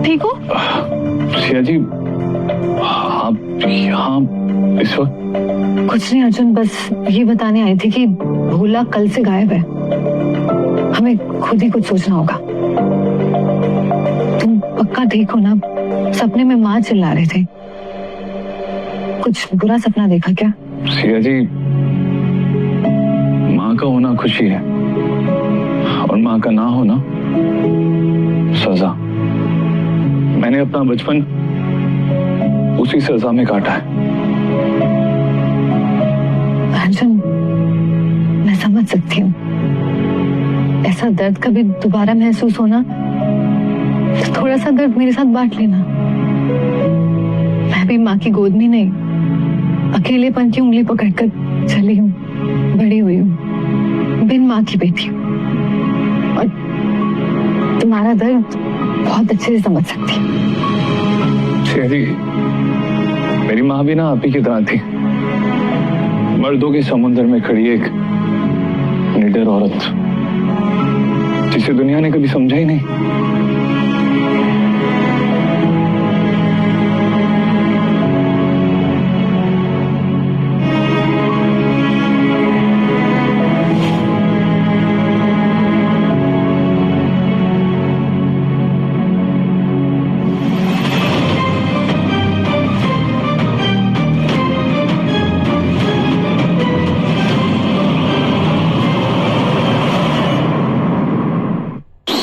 ठीक हो? सिया जी, आप यहाँ इस वक्त? कुछ नहीं अर्जुन, बस ये बताने आई थी कि भोला कल से गायब है, हमें खुद ही कुछ सोचना होगा। तुम पक्का ठीक हो ना? सपने में माँ चिल्ला रहे थे, कुछ बुरा सपना देखा क्या? सिया जी, माँ का होना खुशी है और माँ का ना होना सजा। मैंने अपना बचपन उसी सजा में काटा है। अर्जुन, मैं समझ सकती हूँ, ऐसा दर्द कभी दोबारा महसूस होना तो थोड़ा सा दर्द मेरे साथ बांट लेना। मैं भी माँ की गोद में नहीं, अकेलेपन की उंगली पकड़कर चली हूँ, बड़ी हुई हूँ, बिन माँ की बेटी हूँ, और तुम्हारा दर्द बहुत अच्छे से समझ सकती हूँ। जी, मेरी माँ भी ना आप ही की तरह थी, मर्दों के समुद्र में खड़ी एक निडर औरत, जिसे दुनिया ने कभी समझा ही नहीं।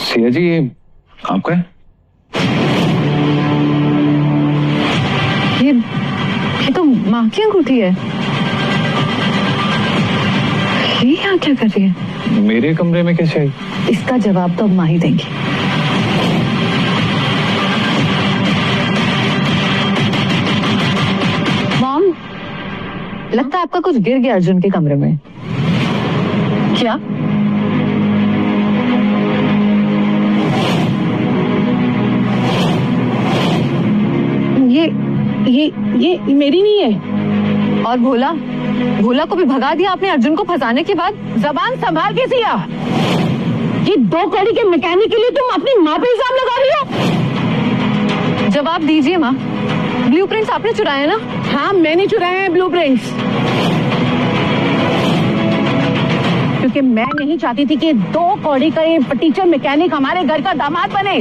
सिया जी, ये आपका है? ये तो माँ की अंगूठी है। ये यहाँ क्या कर रही है? मेरे कमरे में कैसे आई? इसका जवाब तो अब माँ ही देंगी। मॉम, लगता है आपका कुछ गिर गया अर्जुन के कमरे में। क्या? ये मेरी नहीं है। और भोला को भी भगा दिया आपने अर्जुन को फंसाने के बाद। जबान संभाल के सिया, ये 2 कड़ी के मैकेनिक के लिए तुम अपनी माँ पे इल्जाम लगा रही हो। जवाब दीजिए माँ, ब्लूप्रिंट्स आपने चुराए ना? हाँ, मैंने चुराए हैं ब्लूप्रिंट्स, क्योंकि मैं नहीं चाहती थी कि 2 कौड़ी का ये टीचर मैकेनिक हमारे घर का दामाद बने।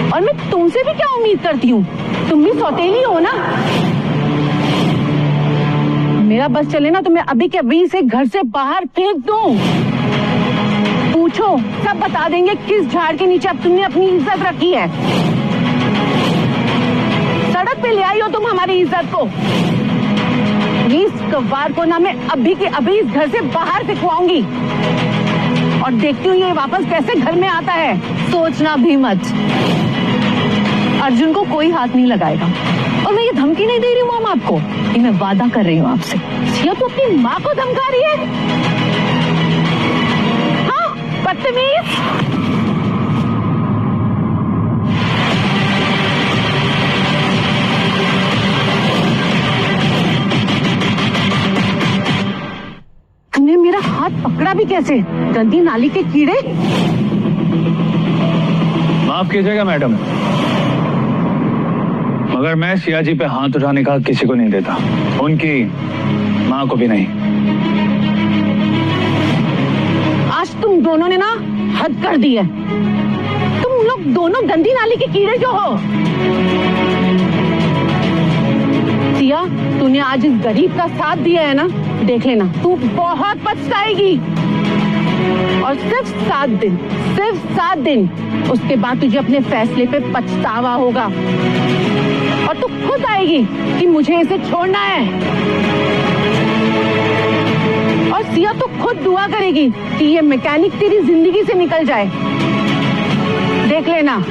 और मैं तुमसे भी क्या उम्मीद करती हूँ, तुम भी सौतेली हो ना। मेरा बस चले ना तो मैं अभी के अभी से घर से बाहर फेंक दूं। पूछो, सब बता देंगे किस झाड़ के नीचे अब तुमने अपनी इज्जत रखी है। सड़क पे ले आई हो तुम हमारी इज्जत को। इस कव्वार को ना मैं अभी के अभी इस घर से बाहर फेंकवाऊंगी, और देखती हूँ ये वापस कैसे घर में आता है। सोचना भी मत, अर्जुन को कोई हाथ नहीं लगाएगा। और मैं ये धमकी नहीं दे रही हूँ मामा आपको, ये मैं वादा कर रही हूँ आपसे। ये तो अपनी माँ को धमका रही है। हाँ, बदतमीज। तुमने मेरा हाथ पकड़ा भी कैसे, गंदी नाली के कीड़े। माफ कीजिएगा मैडम, मगर मैं सिया जी पे हाथ उठाने का किसी को नहीं देता, उनकी माँ को भी नहीं। तुम दोनों ने ना हद कर दी है। तुम लोग दोनों गंदी नाली के कीड़े जो हो। सिया, तूने आज इस गरीब का साथ दिया है ना, देख लेना तू बहुत पछताएगी। और सिर्फ 7 दिन, सिर्फ 7 दिन, उसके बाद तुझे अपने फैसले पे पछतावा होगा और तू खुद आएगी कि मुझे इसे छोड़ना है। और सिया, तू खुद दुआ करेगी कि ये मैकेनिक तेरी जिंदगी से निकल जाए। देख लेना।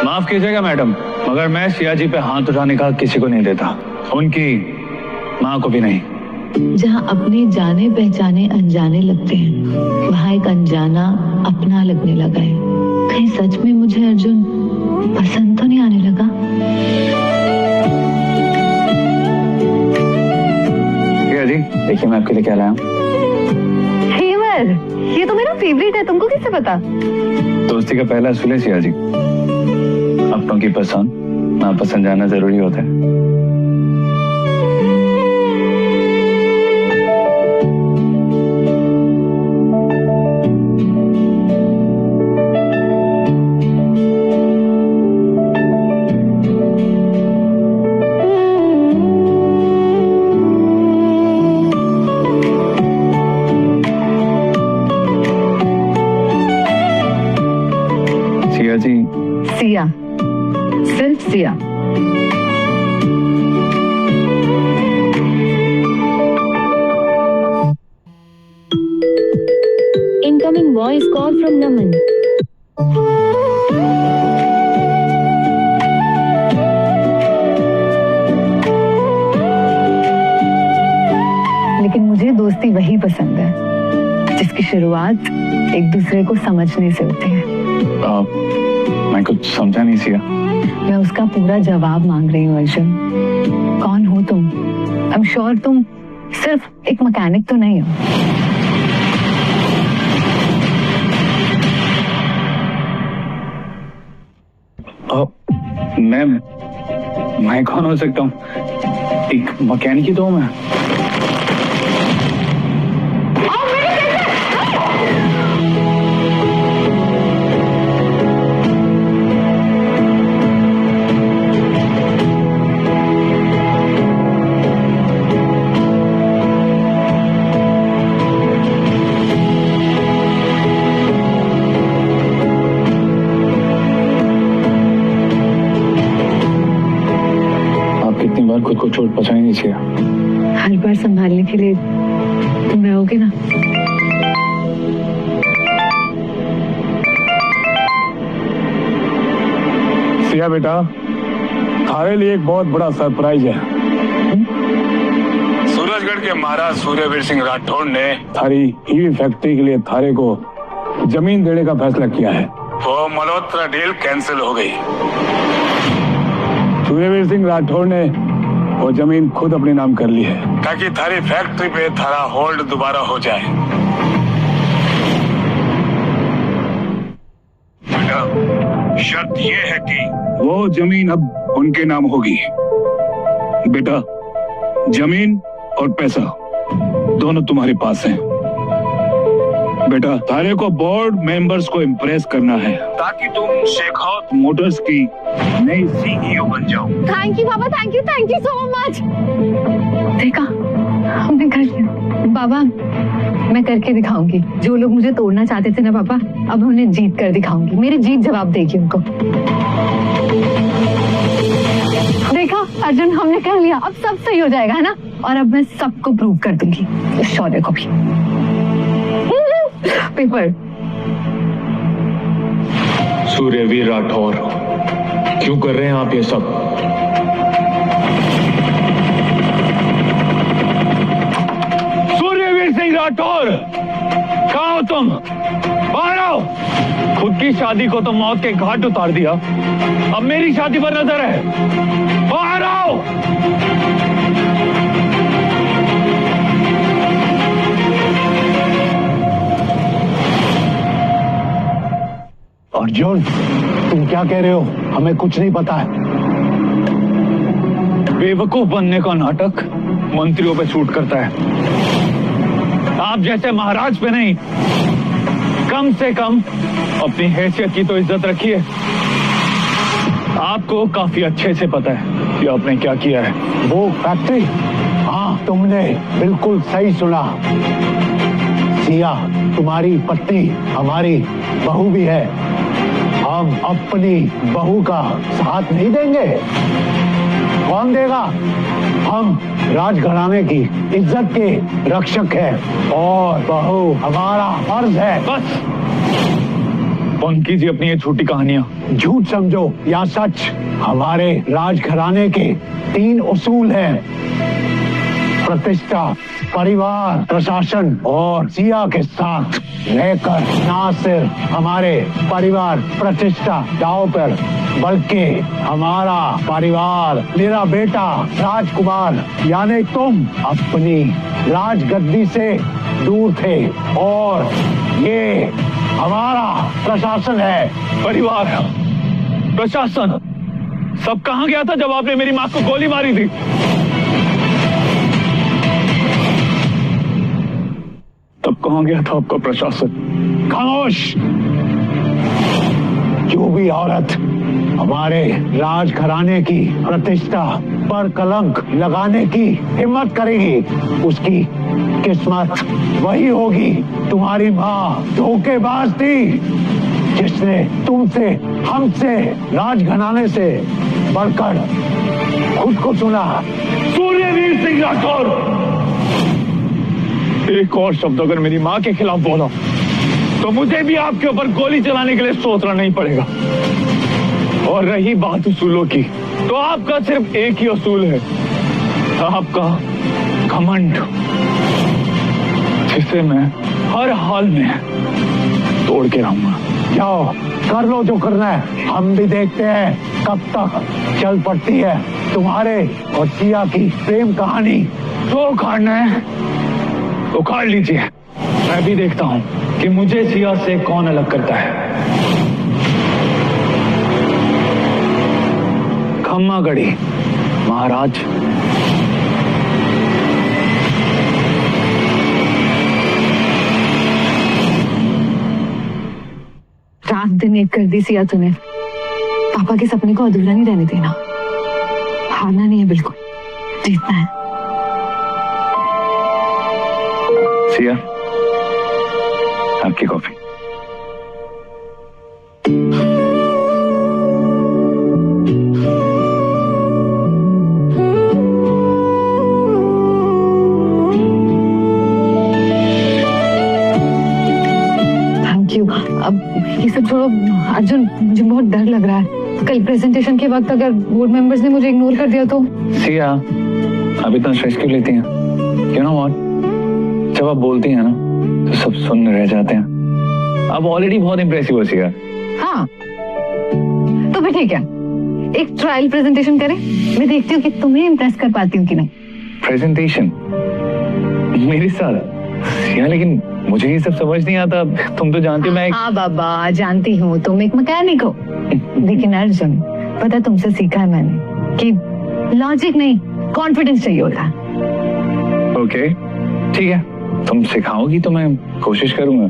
माफ कीजिएगा मैडम, मगर मैं सिया जी पे हाथ उठाने का किसी को नहीं देता, उनकी माँ को भी नहीं। जहाँ अपने जाने पहचाने अनजाने लगते हैं, वहाँ एक अनजाना अपना लगने लगा है। कहीं सच में मुझे अर्जुन पसंद तो नहीं आने लगा? सिया जी, देखिए मैं आपके लिए क्या लाया हूँ। हेवर, ये तो मेरा फेवरेट है, तुमको कैसे पता? दोस्ती का पहला असूल है सिया जी, अपनों की पसंद नापसंद जानना जरूरी होता है। सिया जी, सिया, सिर्फ Siya. Incoming voice call from Naman. लेकिन मुझे दोस्ती वही पसंद है जिसकी शुरुआत एक दूसरे को समझने से होती है। मैं कुछ समझा नहीं सिया। मैं उसका पूरा जवाब मांग रही हूँ अर्जुन। कौन हो तुम? आई एम श्योर तुम सिर्फ एक मैकेनिक तो नहीं हो। मैं कौन हो सकता हूँ? एक मैकेनिक ही तो हूँ मैं। खुद को चोट पहुंचाई नहीं चाहिए। हर बार संभालने के लिए तुम रहोगे ना? सिया बेटा, थारे लिए एक बहुत बड़ा सरप्राइज है। सूरजगढ़ के महाराज सूर्यवीर सिंह राठौड़ ने थारी हीवी फैक्ट्री के लिए थारे को जमीन देने का फैसला किया है। वो मल्होत्रा डील कैंसिल हो गई। सूर्यवीर सिंह राठौड़ ने वो जमीन खुद अपने नाम कर ली है ताकि थारी फैक्ट्री पे थारा होल्ड दोबारा हो जाए। बेटा, शर्त ये है कि वो जमीन अब उनके नाम होगी। बेटा, जमीन और पैसा दोनों तुम्हारे पास हैं। बेटा, थारे को बोर्ड मेंबर्स को इम्प्रेस करना है ताकि तुम शेखावत मोटर्स की नई सीईओ बन जाओ। Thank you Baba, thank you so much. देखा, हमने कर लिया। बाबा, मैं करके दिखाऊंगी। जो लोग मुझे तोड़ना चाहते थे ना पापा, अब उन्हें जीत कर दिखाऊंगी। मेरी जीत जवाब देगी उनको। देखा अर्जुन, हमने कर लिया। अब सब सही हो जाएगा, है ना? और अब मैं सबको प्रूव कर दूंगी, उस शौर्य को भी। पेपर। सूर्यवीर राठौर, क्यों कर रहे हैं आप ये सब? उनकी शादी को तो मौत के घाट उतार दिया, अब मेरी शादी पर नजर है। बाहर आओ। अर्जुन, तुम क्या कह रहे हो? हमें कुछ नहीं पता है। बेवकूफ बनने का नाटक मंत्रियों पे सूट करता है। आप जैसे महाराज पे नहीं, कम से कम अपनी हैसियत की तो इज्जत रखिए। आपको काफी अच्छे से पता है कि आपने क्या किया है। वो फैक्ट्री? हाँ, तुमने बिल्कुल सही सुना। सिया तुम्हारी पत्नी हमारी बहू भी है। हम अपनी बहू का साथ नहीं देंगे। कौन देगा? हम राजघराने की इज्जत के रक्षक हैं और बहू हमारा फर्ज है। बस बंद कीजिए अपनी ये झूठी कहानियां। झूठ समझो या सच, हमारे राजघराने के 3 उसूल हैं: प्रतिष्ठा, परिवार, प्रशासन। और सिया के साथ रहकर ना सिर्फ हमारे परिवार प्रतिष्ठा दांव पर, बल्कि हमारा परिवार, मेरा बेटा राजकुमार यानी तुम, अपनी राजगद्दी से दूर थे। और ये हमारा प्रशासन है। परिवार, प्रशासन, सब कहां गया था जब आपने मेरी मां को गोली मारी थी? तब कहां गया था आपका प्रशासन? खामोश! जो भी औरत हमारे राजघराने की प्रतिष्ठा पर कलंक लगाने की हिम्मत करेगी, उसकी किस्मत वही होगी। तुम्हारी माँ धोखेबाज थी, जिसने तुमसे, हमसे, राजघराने से बढ़कर खुद को चुना। सूर्यवीर सिंह राठौर, एक और शब्द अगर मेरी मां के खिलाफ बोला तो मुझे भी आपके ऊपर गोली चलाने के लिए सोचना नहीं पड़ेगा। और रही बात उसूलों की, तो आपका सिर्फ एक ही उसूल है, आपका घमंड, जिसे मैं हर हाल में तोड़ के रहूंगा। जाओ, कर लो जो करना है। हम भी देखते हैं कब तक चल पड़ती है तुम्हारे और सिया की प्रेम कहानी। जो उखाड़ना है उखाड़ लीजिए, मैं भी देखता हूं कि मुझे सिया से कौन अलग करता है। खम्मा गढ़ी महाराज। रात दिन एक कर दी सिया तूने। पापा के सपने को अधूरा नहीं रहने देना। हारना नहीं है, बिल्कुल जीतना है। सिया, आपकी कॉफी। Thank you. अब ये सब छोड़ो अर्जुन, मुझे बहुत डर लग रहा है। कल प्रेजेंटेशन के वक्त अगर बोर्ड मेंबर्स ने मुझे इग्नोर कर दिया तो? सिया, आप इतना स्ट्रेस क्यों लेती हैं? यू नो व्हाट, जब आप बोलती हैं ना तो सब सुन रह जाते हैं। आप ऑलरेडी बहुत इंप्रेसिव हो सिया। हाँ, तो फिर ठीक है, एक ट्रायल प्रेजेंटेशन करें। मैं देखती हूँ कि तुम्हें इम्प्रेस कर पाती हूँ कि नहीं। प्रेजेंटेशन मेरे साथ? सिया, लेकिन मुझे ये सब समझ नहीं आता। तुम तो जानती हो मैं हाँ बाबा, जानती हूँ तुम एक मैकेनिक हो। लेकिन अर्जुन, पता तुमसे सीखा है मैंने कि लॉजिक नहीं, कॉन्फिडेंस चाहिए होता है। ओके, ठीक है, तुम सिखाओगी तो मैं कोशिश करूंगा।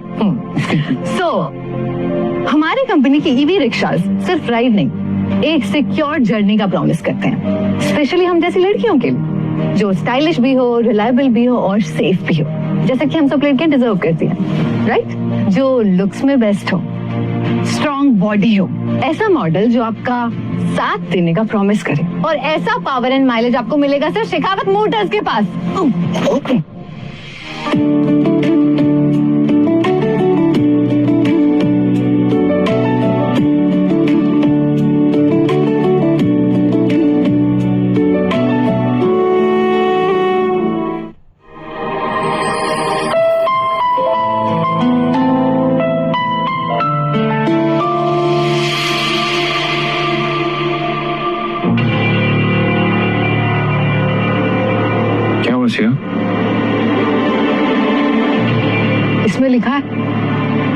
हमारी कंपनी की ईवी रिक्शास सिर्फ राइड नहीं, एक सिक्योर जर्नी का प्रॉमिस करते हैं, स्पेशली हम जैसी लड़कियों के लिए, जो स्टाइलिश भी हो, रिलायबल भी हो और सेफ भी हो, जैसा कि हम सब लड़कियां डिजर्व करती हैं, राइट? जो लुक्स में बेस्ट हो, स्ट्रॉन्ग बॉडी हो, ऐसा मॉडल जो आपका साथ देने का प्रॉमिस करे, और ऐसा पावर एंड माइलेज आपको मिलेगा सिर्फ शेखावत मोटर्स के पास। ओके। हुआ सिया? इसमें लिखा है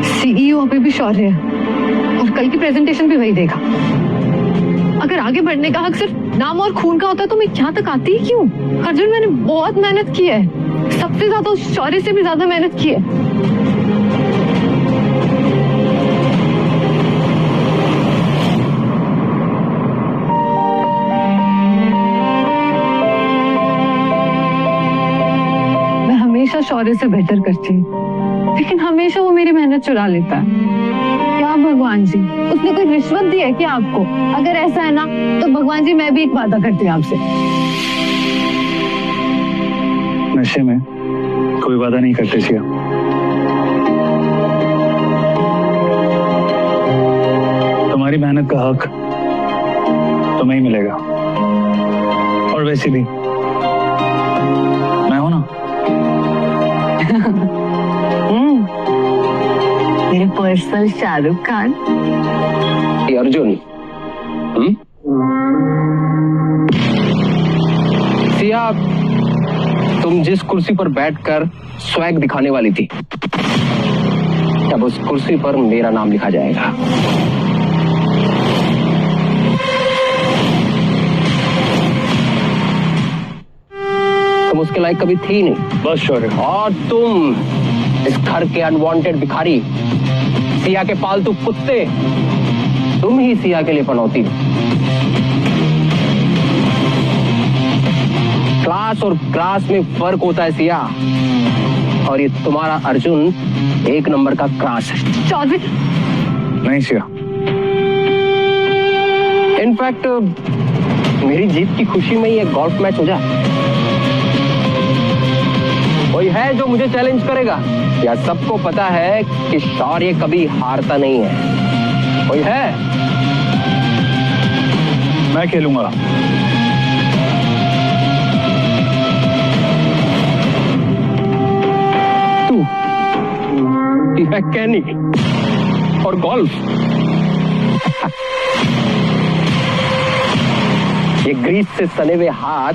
सीईओ अभी भी शौर्य है और कल की प्रेजेंटेशन भी वही देगा। अगर आगे बढ़ने का हक सिर्फ नाम और खून का होता तो मैं यहाँ तक आती ही क्यों? अर्जुन, मैंने बहुत मेहनत की है, सबसे ज्यादा उस शौर्य से भी ज्यादा मेहनत की है। मैं हमेशा शौर्य से बेहतर करती हूँ, लेकिन हमेशा वो मेरी मेहनत चुरा लेता है। क्या भगवान जी, उसने कोई रिश्वत दी है क्या आपको? अगर ऐसा है ना तो भगवान जी मैं भी एक वादा करती हूँ आपसे। नशे में कोई वादा नहीं करते सिया। तुम्हारी मेहनत का हक तुम्हें ही मिलेगा। और वैसे भी मैं हूं ना। मेरे पर्सनल शाहरुख खान। अर्जुन, सिया, तुम जिस कुर्सी पर बैठकर स्वैग दिखाने वाली थी, अब उस कुर्सी पर मेरा नाम लिखा जाएगा। तुम उसके लायक कभी थी नहीं। बस शौर्य। और तुम इस घर के अनवांटेड भिखारी, सिया के पालतू कुत्ते, तुम ही सिया के लिए पनौती हो। क्लास और क्लास में फर्क होता है सिया, और ये तुम्हारा अर्जुन एक नंबर का क्लास है। चौधरी नहीं सिया। इनफैक्ट मेरी जीत की खुशी में ही एक गोल्फ मैच हो जाए। कोई है जो मुझे चैलेंज करेगा? या सबको पता है कि शौर्य कभी हारता नहीं है? कोई है? मैं खेलूंगा। तू मैकेनिक और गोल्फ? ये ग्रीस से सने हुए हाथ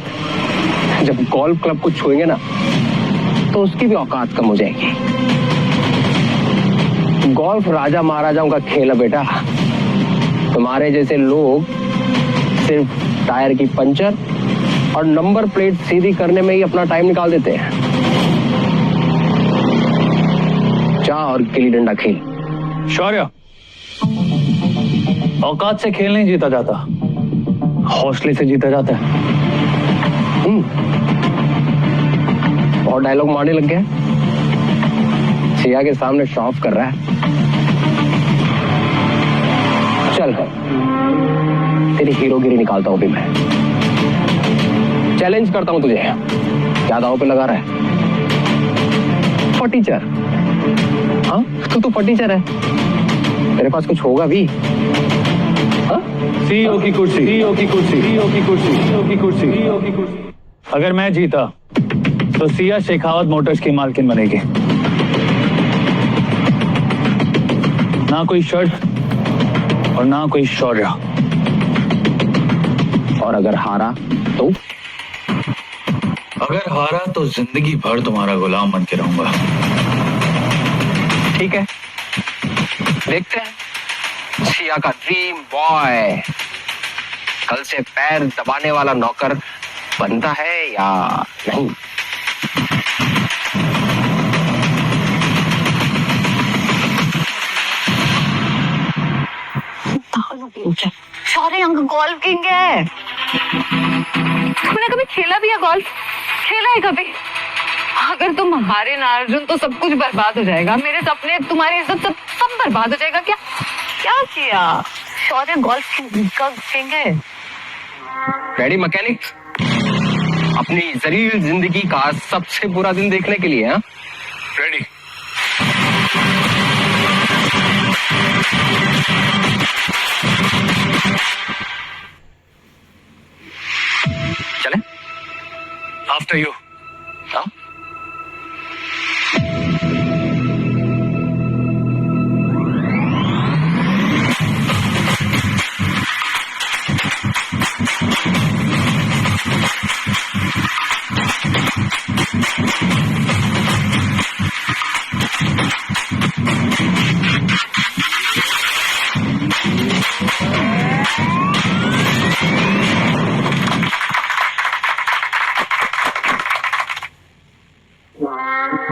जब गोल्फ क्लब को छुएंगे ना तो उसकी भी औकात कम हो जाएगी। गोल्फ राजा महाराजाओं का खेल है बेटा। तुम्हारे जैसे लोग सिर्फ टायर की पंचर और नंबर प्लेट सीधी करने में ही अपना टाइम निकाल देते हैं। जा और गिल्ली डंडा खेल। शौर्य, औकात से खेल नहीं जीता जाता, हौसले से जीता जाता है। और डायलॉग मारने लग गया। सिया के सामने शो ऑफ कर रहा है। चल तेरी हीरोगिरी निकालता हूं भी मैं। चैलेंज करता हूं तुझे। क्या दांव पे लगा रहा है? फटीचर। हाँ, तू तो फटीचर है। तेरे पास कुछ होगा भी? हाँ? सीईओ की कुर्सी, सीईओ की कुर्सी, सीईओ की कुर्सी, सीईओ की कुर्सी, सीईओ की कुर्सी। अगर मैं जीता तो सिया शेखावत मोटर्स की मालकिन बनेगी। ना कोई शर्त और ना कोई शौर्य। और अगर हारा तो? अगर हारा तो जिंदगी भर तुम्हारा गुलाम बन के रहूंगा। ठीक है, देखते हैं सिया का ड्रीम बॉय कल से पैर दबाने वाला नौकर बनता है या नहीं। शौर्य अंक गोल्फ किंग है। तुमने कभी खेला भी है गोल्फ? खेला है कभी? अगर तुम हारे ना अर्जुन तो सब कुछ बर्बाद हो जाएगा। मेरे सपने, तुम्हारी इज्जत, सब बर्बाद हो जाएगा। क्या क्या किया? शौर्य गोल्फ किंग है। डैडी मैकेनिक, अपनी जलील जिंदगी का सबसे बुरा दिन देखने के लिए? हाँ, रेडी। चले? After you. हाँ?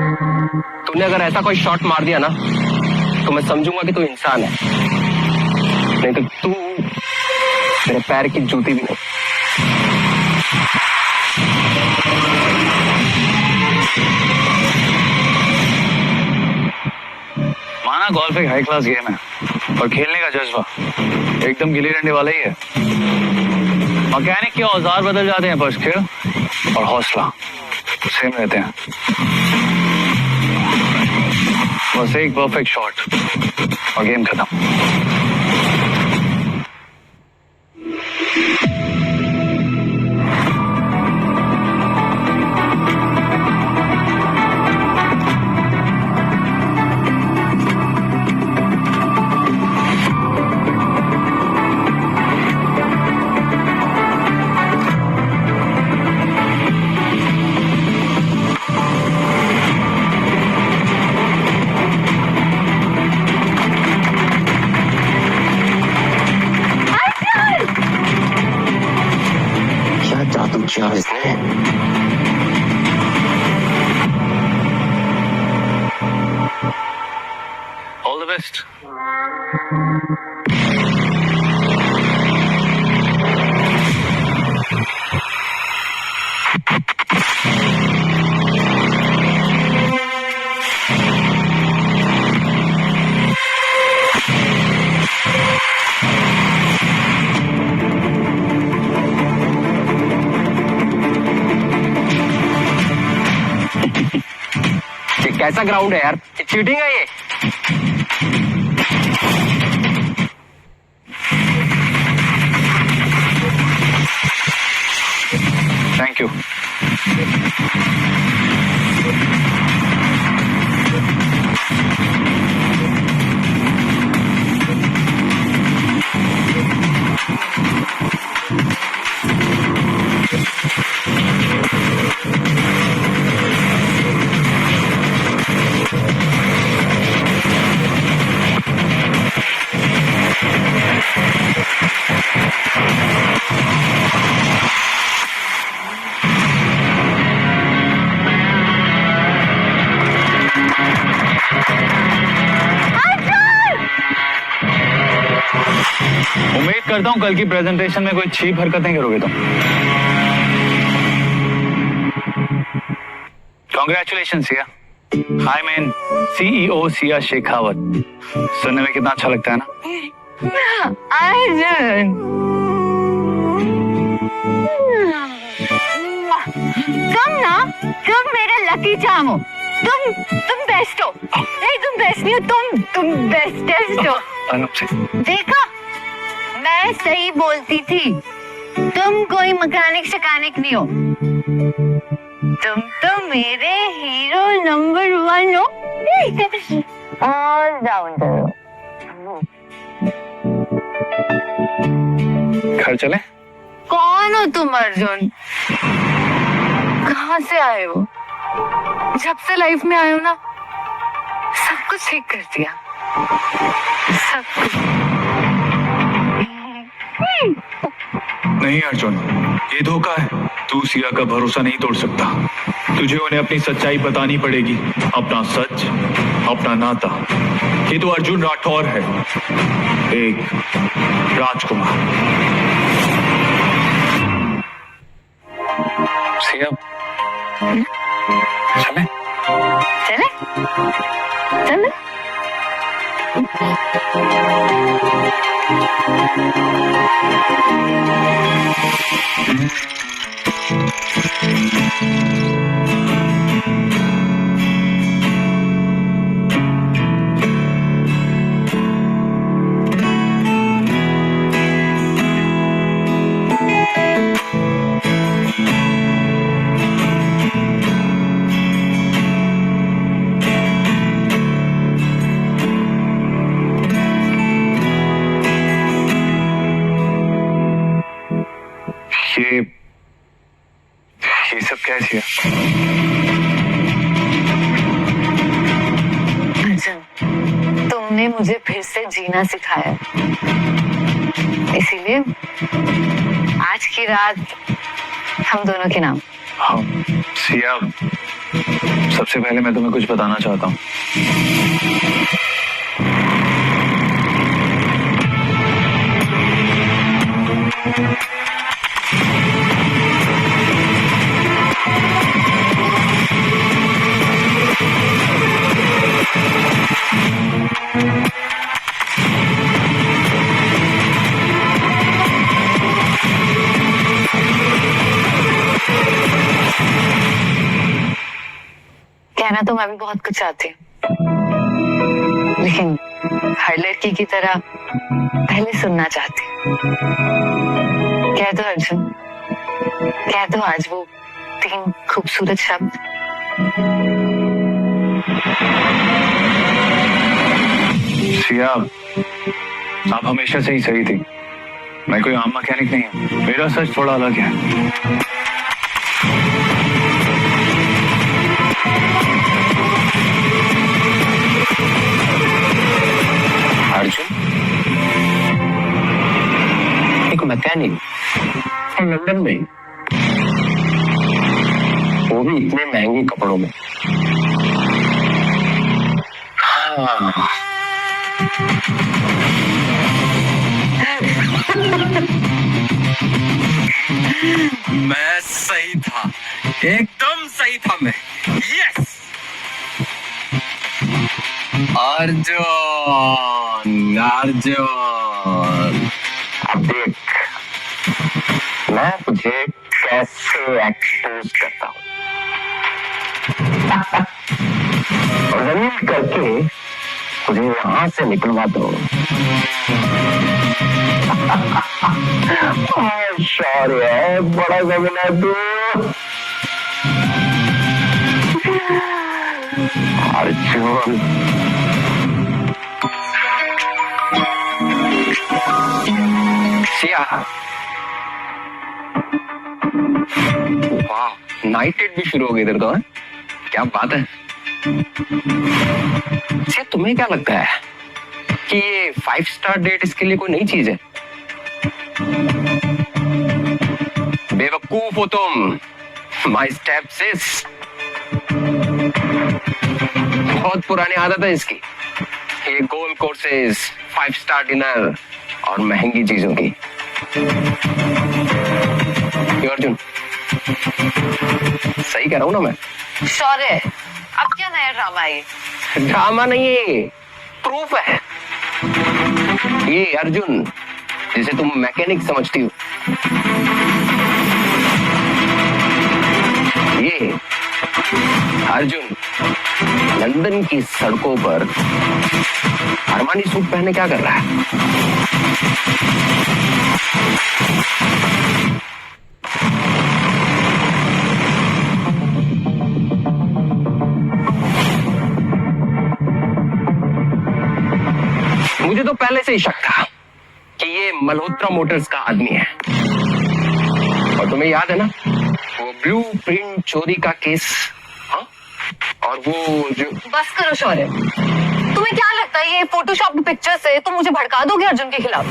तूने अगर ऐसा कोई शॉट मार दिया ना तो मैं समझूंगा कि तू इंसान है, नहीं तो तू मेरे पैर की जूती भी नहीं। माना गोल्फ एक हाई क्लास गेम है और खेलने का जज्बा एकदम गिल्ली डंडे वाला ही है। मैकेनिक के औजार बदल जाते हैं पर स्किल और हौसला सेम रहते हैं। बस एक परफेक्ट शॉट और गेम खत्म। जादू किया इसने। All the best. कैसा ग्राउंड है यार, चीटिंग है ये। Thank you. उम्मीद करता हूं कल की प्रेजेंटेशन में कोई चीप हरकतें करोगे तुम। Congratulation Siya. I mean CEO Siya Shekhawat. सुनने में कितना अच्छा लगता है ना। अर्जुन, तुम मेरा लकी चार्म हो। तुम बेस्ट हो। नहीं, तुम बेस्ट नहीं हो, तुम बेस्टेस्ट हो। देखा, मैं सही बोलती थी। तुम कोई मैकेनिक शकानिक नहीं हो, तुम तो मेरे हीरो नंबर 1 हो। ऑलराउंडर हो। घर चले? कौन हो तुम अर्जुन? कहाँ से आए हो? जब से लाइफ में आए हो ना, सब कुछ ठीक कर दिया, सब कुछ। नहीं अर्जुन, ये धोखा है। तू सिया का भरोसा नहीं तोड़ सकता। तुझे उन्हें अपनी सच्चाई बतानी पड़ेगी, अपना सच, अपना नाता। ये तो अर्जुन राठौर है, एक राजकुमार। सिया, चले? चले? चले? ये सब कैसे है? अर्जुन, तुमने मुझे फिर से जीना सिखाया, इसीलिए आज की रात हम दोनों के नाम। हाँ सिया, सबसे पहले मैं तुम्हें कुछ बताना चाहता हूँ। कहना तो मैं भी बहुत कुछ चाहती हूँ, लेकिन हर लड़की की तरह पहले सुनना चाहती हूँ। कह दो अर्जुन, कह दो आज वो 3 खूबसूरत शब्द। सिया, आप हमेशा से ही सही थी। मैं कोई आम मैकेनिक नहीं हूँ, मेरा सच थोड़ा अलग है। अर्जुन एक मैकेनिक लंदन में, वो भी इतने महंगे कपड़ों में। हाँ मैं सही था, एकदम सही था मैं। यस अर्जुन, अर्जुन अब देख मैं तुझे कैसे एक्सपोज करता हूँ। और जमीन करके तुझे यहाँ से निकलवा दो। शौर्य बड़ा जमीन है तू। अर्जुन सिया, वाह नाइट डेट भी शुरू हो गई इधर तो है? क्या बात है। सिया तुम्हें क्या लगता है कि ये 5 स्टार डेट इसके लिए कोई नई चीज है? बेवकूफ हो तुम। माई स्टेप सिस, बहुत पुरानी आदत है इसकी, ये गोल कोर्सेज, 5 स्टार डिनर और महंगी चीजों की। क्यों अर्जुन, सही कह रहा हूं ना मैं? शौर्य अब क्या नया ड्रामा है? ड्रामा नहीं है, प्रूफ है। ये अर्जुन जिसे तुम मैकेनिक समझती हो, ये अर्जुन लंदन की सड़कों पर अरमानी सूट पहने क्या कर रहा है? मुझे तो पहले से ही शक था कि ये मल्होत्रा मोटर्स का आदमी है। और तुम्हें याद है ना वो ब्लू प्रिंट चोरी का केस? हाँ? और वो जो... बस करो शौर्य, तुम्हें क्या लगता है ये फोटोशॉप पिक्चर से तुम मुझे भड़का दोगे अर्जुन के खिलाफ?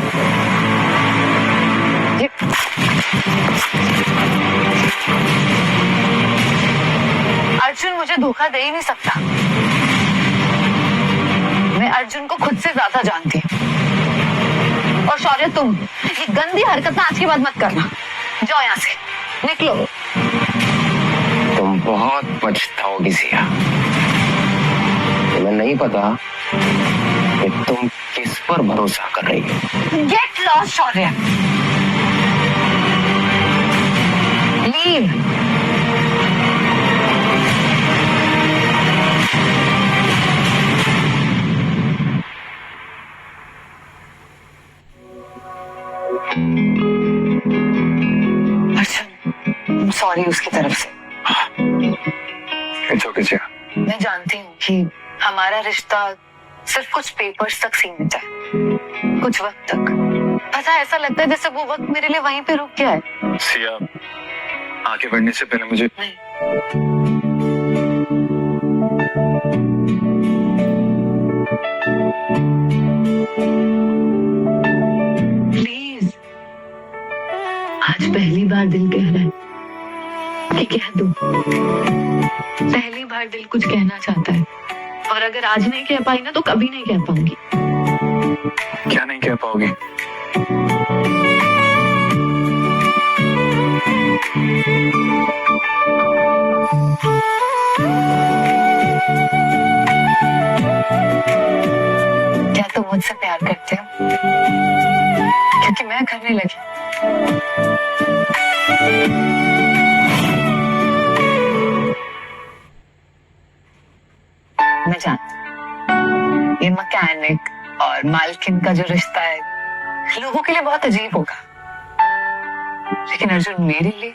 अर्जुन मुझे धोखा दे ही नहीं सकता। मैं अर्जुन को खुद से ज्यादा जानती हूँ। और शौर्य तुम ये गंदी हरकत आज के बाद मत करना। जाओ यहाँ से, निकलो। तुम बहुत पछताओगी सिया। तुम्हें नहीं पता कि तुम किस पर भरोसा कर रही हो। गेट लॉस्ट शौर्य, लीव। अर्जुन सॉरी उसकी तरफ से। It's okay Siya. मैं जानती हूँ कि हमारा रिश्ता सिर्फ कुछ पेपर्स तक सीमित है, कुछ वक्त तक। पता है ऐसा लगता है जैसे वो वक्त मेरे लिए वहीं पे रुक गया है। सिया आगे बढ़ने से पहले मुझे... नहीं, प्लीज, आज पहली बार दिल कह रहा है कि कह दूं। पहली बार दिल कुछ कहना चाहता है, और अगर आज नहीं कह पाई ना तो कभी नहीं कह पाऊंगी। क्या नहीं कह पाओगी? क्या तुम मुझसे प्यार करते हो? क्योंकि मैं करने लगी। मैं जानती, ये मैकेनिक और मालकिन का जो रिश्ता है लोगों के लिए बहुत अजीब होगा, लेकिन अर्जुन मेरे लिए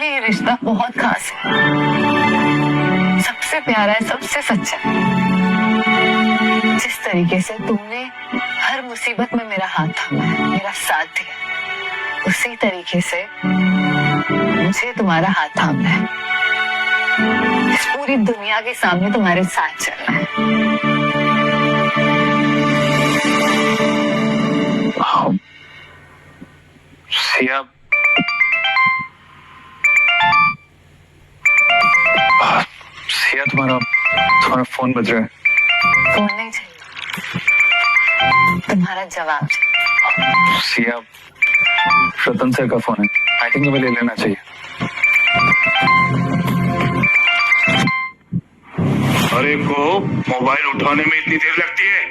ये रिश्ता बहुत खास है, सबसे प्यारा है, सबसे सच्चा है। जिस तरीके से तुमने हर मुसीबत में मेरा हाथ थामा है, मेरा साथ दिया, उसी तरीके से मुझे तुम्हारा हाथ थामना है, इस पूरी दुनिया के सामने तुम्हारे साथ चलना है। सिया, सिया तुम्हारा फोन बज रहा है। फोन नहीं चाहिए, तुम्हारा जवाब। सिया, रतन सर का फोन है, आई थिंक तुम्हें ले लेना चाहिए। अरे को मोबाइल उठाने में इतनी देर लगती है?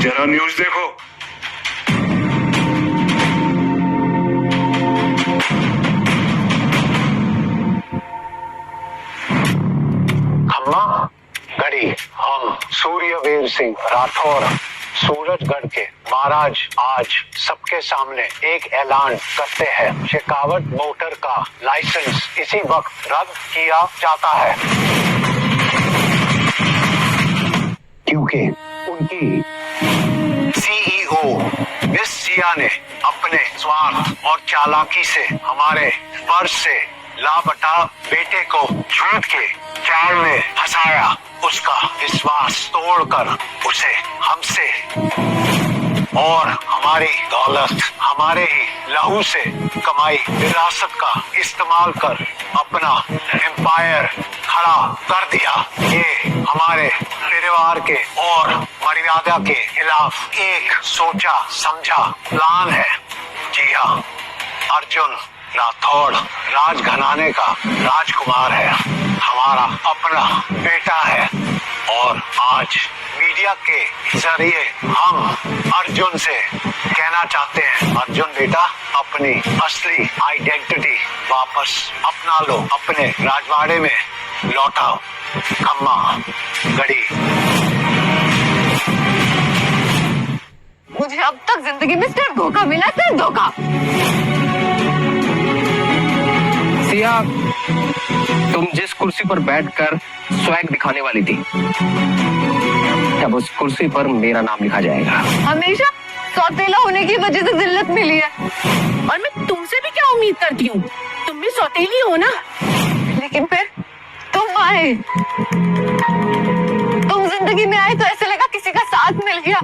जरा न्यूज देखो। खम्मा गढ़ी हम सूर्यवीर सिंह राठौर सूरजगढ़ के महाराज आज सबके सामने एक ऐलान करते हैं। शेखावत मोटर का लाइसेंस इसी वक्त रद्द किया जाता है, क्योंकि उनकी सीईओ मिस सिया ने अपने स्वार्थ और चालाकी से हमारे वर्ष से लापता बेटे को झूठ के जाल में फंसाया, उसका विश्वास तोड़कर उसे हमसे और हमारी दौलत, हमारे ही लहू से कमाई विरासत का इस्तेमाल कर अपना एम्पायर खड़ा कर दिया। ये हमारे परिवार के और मर्यादा के खिलाफ एक सोचा समझा प्लान है। जी हाँ, अर्जुन राठौड़ राजघराने का राजकुमार है, हमारा अपना बेटा है, और आज मीडिया के जरिए हम अर्जुन से कहना चाहते हैं, अर्जुन बेटा अपनी असली आइडेंटिटी वापस अपना लो, अपने राजवाड़े में लौटाओ। खम्मा गढ़ी। मुझे अब तक जिंदगी में सिर्फ धोखा मिला, सिर्फ धोखा। सिया, तुम जिस कुर्सी पर बैठकर स्वैग दिखाने वाली थी, अब उस कुर्सी पर मेरा नाम लिखा जाएगा। हमेशा सौतेला होने की वजह से जिल्लत मिली है, और मैं तुमसे भी क्या उम्मीद करती हूँ, तुम भी सौतेली हो ना। लेकिन फिर तुम आए, तुम जिंदगी में आए तो ऐसे लगा किसी का साथ मिल गया,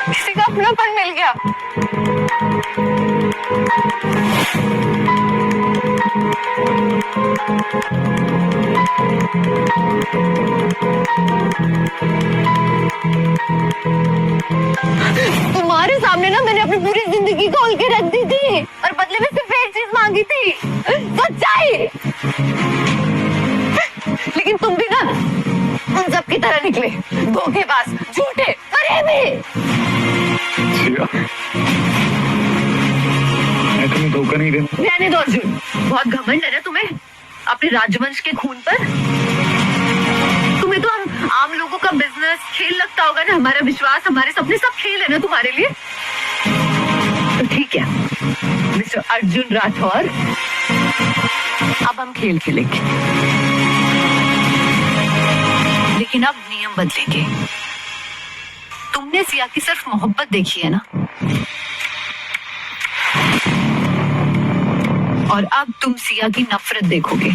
किसी का अपनापन मिल गया। तुम्हारे सामने ना मैंने अपनी पूरी जिंदगी खोल के रख दी थी, और बदले में सिर्फ एक चीज मांगी थी, सच्चाई। लेकिन तुम भी ना उन सब की तरह निकले, धोखेबाज, झूठे, फरेबी। मैं तुम्हें धोखा नहीं देना। रहने दो अर्जुन, बहुत घमंड है ना तुम्हें अपने राजवंश के खून पर। तुम्हें तो हम आम लोगों का बिजनेस खेल लगता होगा ना, हमारा विश्वास, हमारे सपने सब खेल है ना तुम्हारे लिए। तो ठीक है मिस्टर अर्जुन राठौर, अब हम खेल खेलेंगे, लेकिन अब नियम बदलेंगे। तुमने सिया की सिर्फ मोहब्बत देखी है ना, और अब तुम सिया की नफरत देखोगे।